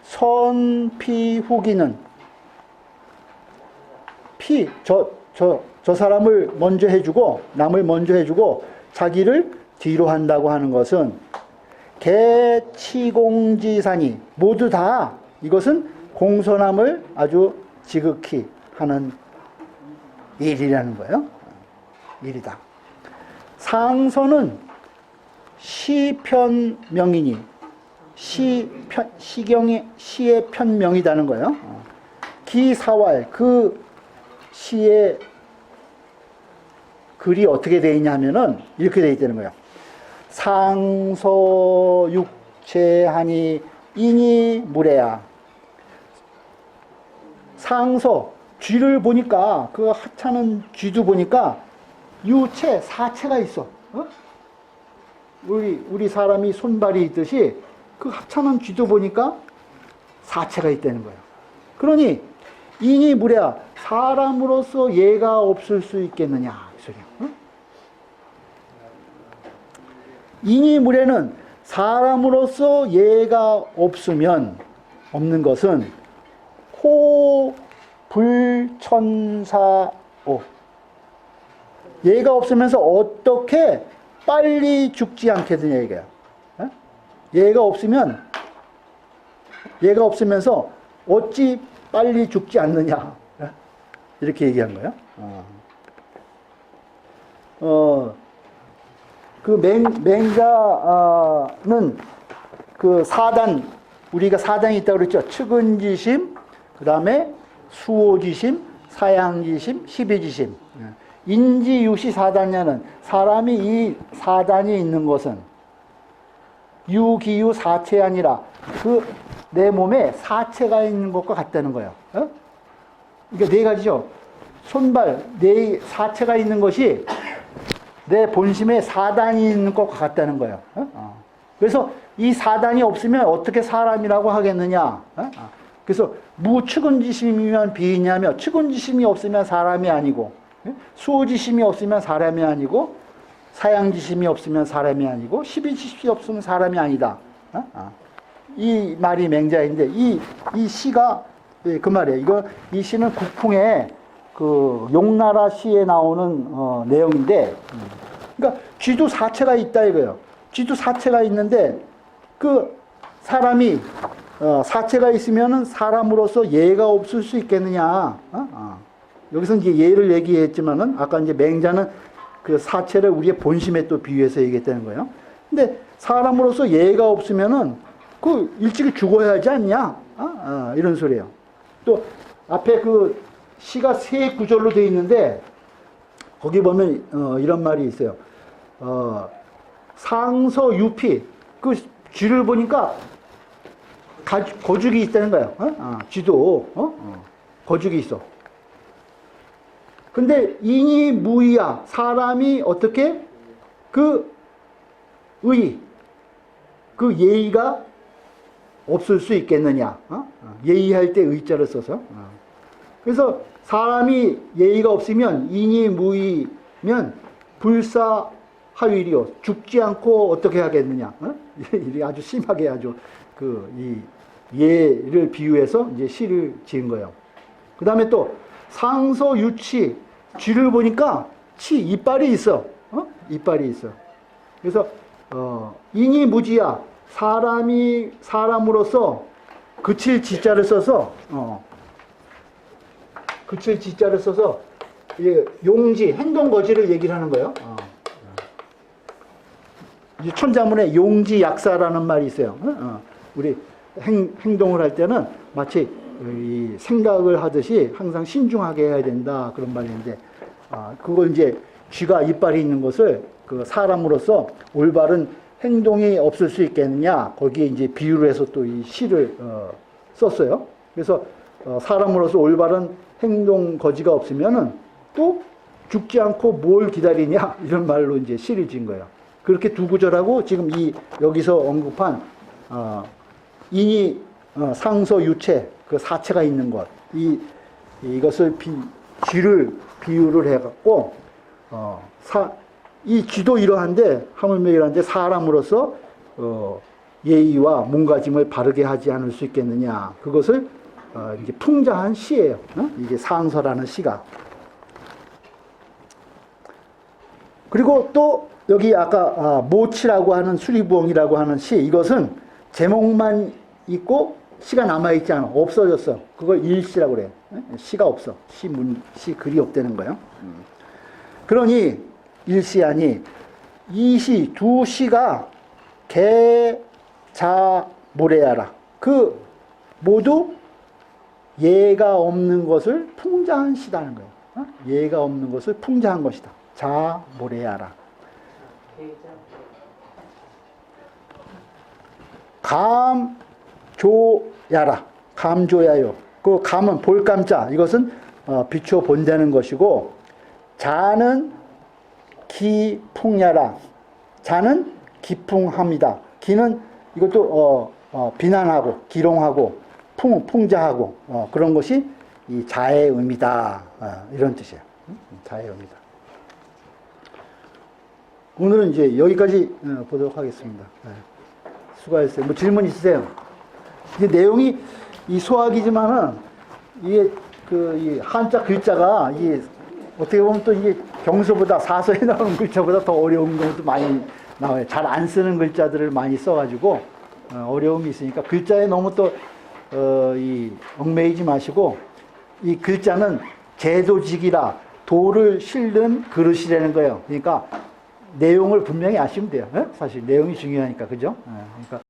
선피 후기는 저 사람을 먼저 해주고 남을 먼저 해주고 자기를 뒤로 한다고 하는 것은 개치공지사니 모두 다 이것은 공손함을 아주 지극히 하는 일이라는 거예요. 일이다. 상서는 시편명이니 시의 편명이라는 거예요. 기사왈 그 시의 글이 어떻게 되어 있냐 하면은 이렇게 되어 있다는 거예요. 상서 육체하니 인이 무례야. 상서 쥐를 보니까 그 하찮은 쥐도 보니까 유체 사체가 있어. 우리 사람이 손발이 있듯이 그 하찮은 쥐도 보니까 사체가 있다는 거예요. 그러니 인이 무례야. 사람으로서 예가 없을 수 있겠느냐 이 소리야. 인이 무례는 사람으로서 예가 없는 것은 불천사오. 예가 없으면서 어떻게 빨리 죽지 않겠느냐 이거야. 예가 없으면서 어찌 빨리 죽지 않느냐 이렇게 얘기한 거예요. 그 맹자는 그 사단 우리가 사단이 있다고 그랬죠. 측은지심, 그 다음에 수오지심, 사양지심, 십이지심. 인지유시 사단냐는 사람이 이 사단이 있는 것은 유기유 사체 아니라 그 내 몸에 사체가 있는 것과 같다는 거예요. 그러니까 네 가지죠. 손발, 내 사체가 있는 것이 내 본심에 사단이 있는 것과 같다는 거예요. 그래서 이 사단이 없으면 어떻게 사람이라고 하겠느냐. 그래서 무측은지심이면 비이냐며 측은지심이 없으면 사람이 아니고 수호지심이 없으면 사람이 아니고 사양지심이 없으면 사람이 아니고 십이지심이 없으면 사람이 아니다. 이 말이 맹자인데 이 시가 그 말이에요. 이 시는 국풍에 그 용나라 시에 나오는 내용인데, 그러니까 쥐도 사체가 있다 이거예요. 쥐도 사체가 있는데 그 사람이 사체가 있으면은 사람으로서 예가 없을 수 있겠느냐? 여기서 이제 예를 얘기했지만은 아까 이제 맹자는 그 사체를 우리의 본심에 또 비유해서 얘기했다는 거예요. 근데 사람으로서 예가 없으면은 그 일찍이 죽어야 하지 않냐? 이런 소리예요. 또 앞에 그 시가 세 구절로 되어 있는데 거기 보면 이런 말이 있어요. 상서유피, 그 쥐를 보니까 거죽이 있다는 거예요. 쥐도 거죽이 있어. 근데 인이 무의야, 사람이 어떻게 그 예의가 없을 수 있겠느냐? 예의할 때 의자를 써서. 그래서 사람이 예의가 없으면 인이 무의면 불사하위리요, 죽지 않고 어떻게 하겠느냐? 이게 아주 심하게 아주 이 예를 비유해서 이제 시를 지은 거예요. 그 다음에 또 상서유치, 쥐를 보니까 이빨이 있어. 이빨이 있어. 그래서 인이 무지야, 사람으로서 그칠 지자를 써서 용지, 행동거지를 얘기를 하는 거예요. 이제 천자문에 용지약사라는 말이 있어요. 우리 행동을 할 때는 마치 이 생각을 하듯이 항상 신중하게 해야 된다, 그런 말인데, 그걸 이제 쥐가 이빨이 있는 것을 그 사람으로서 올바른 행동이 없을 수 있겠느냐, 거기에 이제 비유를 해서 또 이 시를 썼어요. 그래서 사람으로서 올바른 행동 거지가 없으면은 또 죽지 않고 뭘 기다리냐, 이런 말로 이제 시를 지은 거예요. 그렇게 두 구절하고 지금 여기서 언급한 인이 상서유체, 그 사체가 있는 것, 이것을 쥐를 비유를 해갖고 이 쥐도 이러한데, 하물며 이러한데 사람으로서 예의와 몸가짐을 바르게 하지 않을 수 있겠느냐, 그것을 이제 풍자한 시예요. 이게 상서라는 시가. 그리고 또 여기 아까 모치라고 하는 수리부엉이라고 하는 시, 이것은 제목만 있고 시가 남아있지 않아. 없어졌어. 그걸 일시라고 그래요. 시가 없어. 시 글이 없다는 거예요. 그러니 일시하니 이 시, 두 시가 개자모래야라. 그 모두 예가 없는 것을 풍자한 시다는 거예요. 예가 없는 것을 풍자한 것이다. 자모래야라. 감조야라. 감조야요. 그 감은 볼감자. 이것은 비추어 본다는 것이고, 자는 기풍야라. 자는 기풍합니다. 기는 이것도 비난하고 기롱하고 풍자하고 그런 것이 이 자의 의미다. 이런 뜻이에요. 자의 의미다. 오늘은 이제 여기까지 보도록 하겠습니다. 수고하셨어요. 뭐 질문 있으세요? 이게 내용이 이 소학이지만은 이게 이 한자 글자가 이게 어떻게 보면 또 이게 경서보다 사서에 나오는 글자보다 더 어려운 경우도 많이 나와요. 잘 안 쓰는 글자들을 많이 써가지고 어려움이 있으니까 글자에 너무 또 얽매이지 마시고, 이 글자는 제도직이라 도를 실는 그릇이라는 거예요. 그러니까 내용을 분명히 아시면 돼요. 사실 내용이 중요하니까, 그죠? 그러니까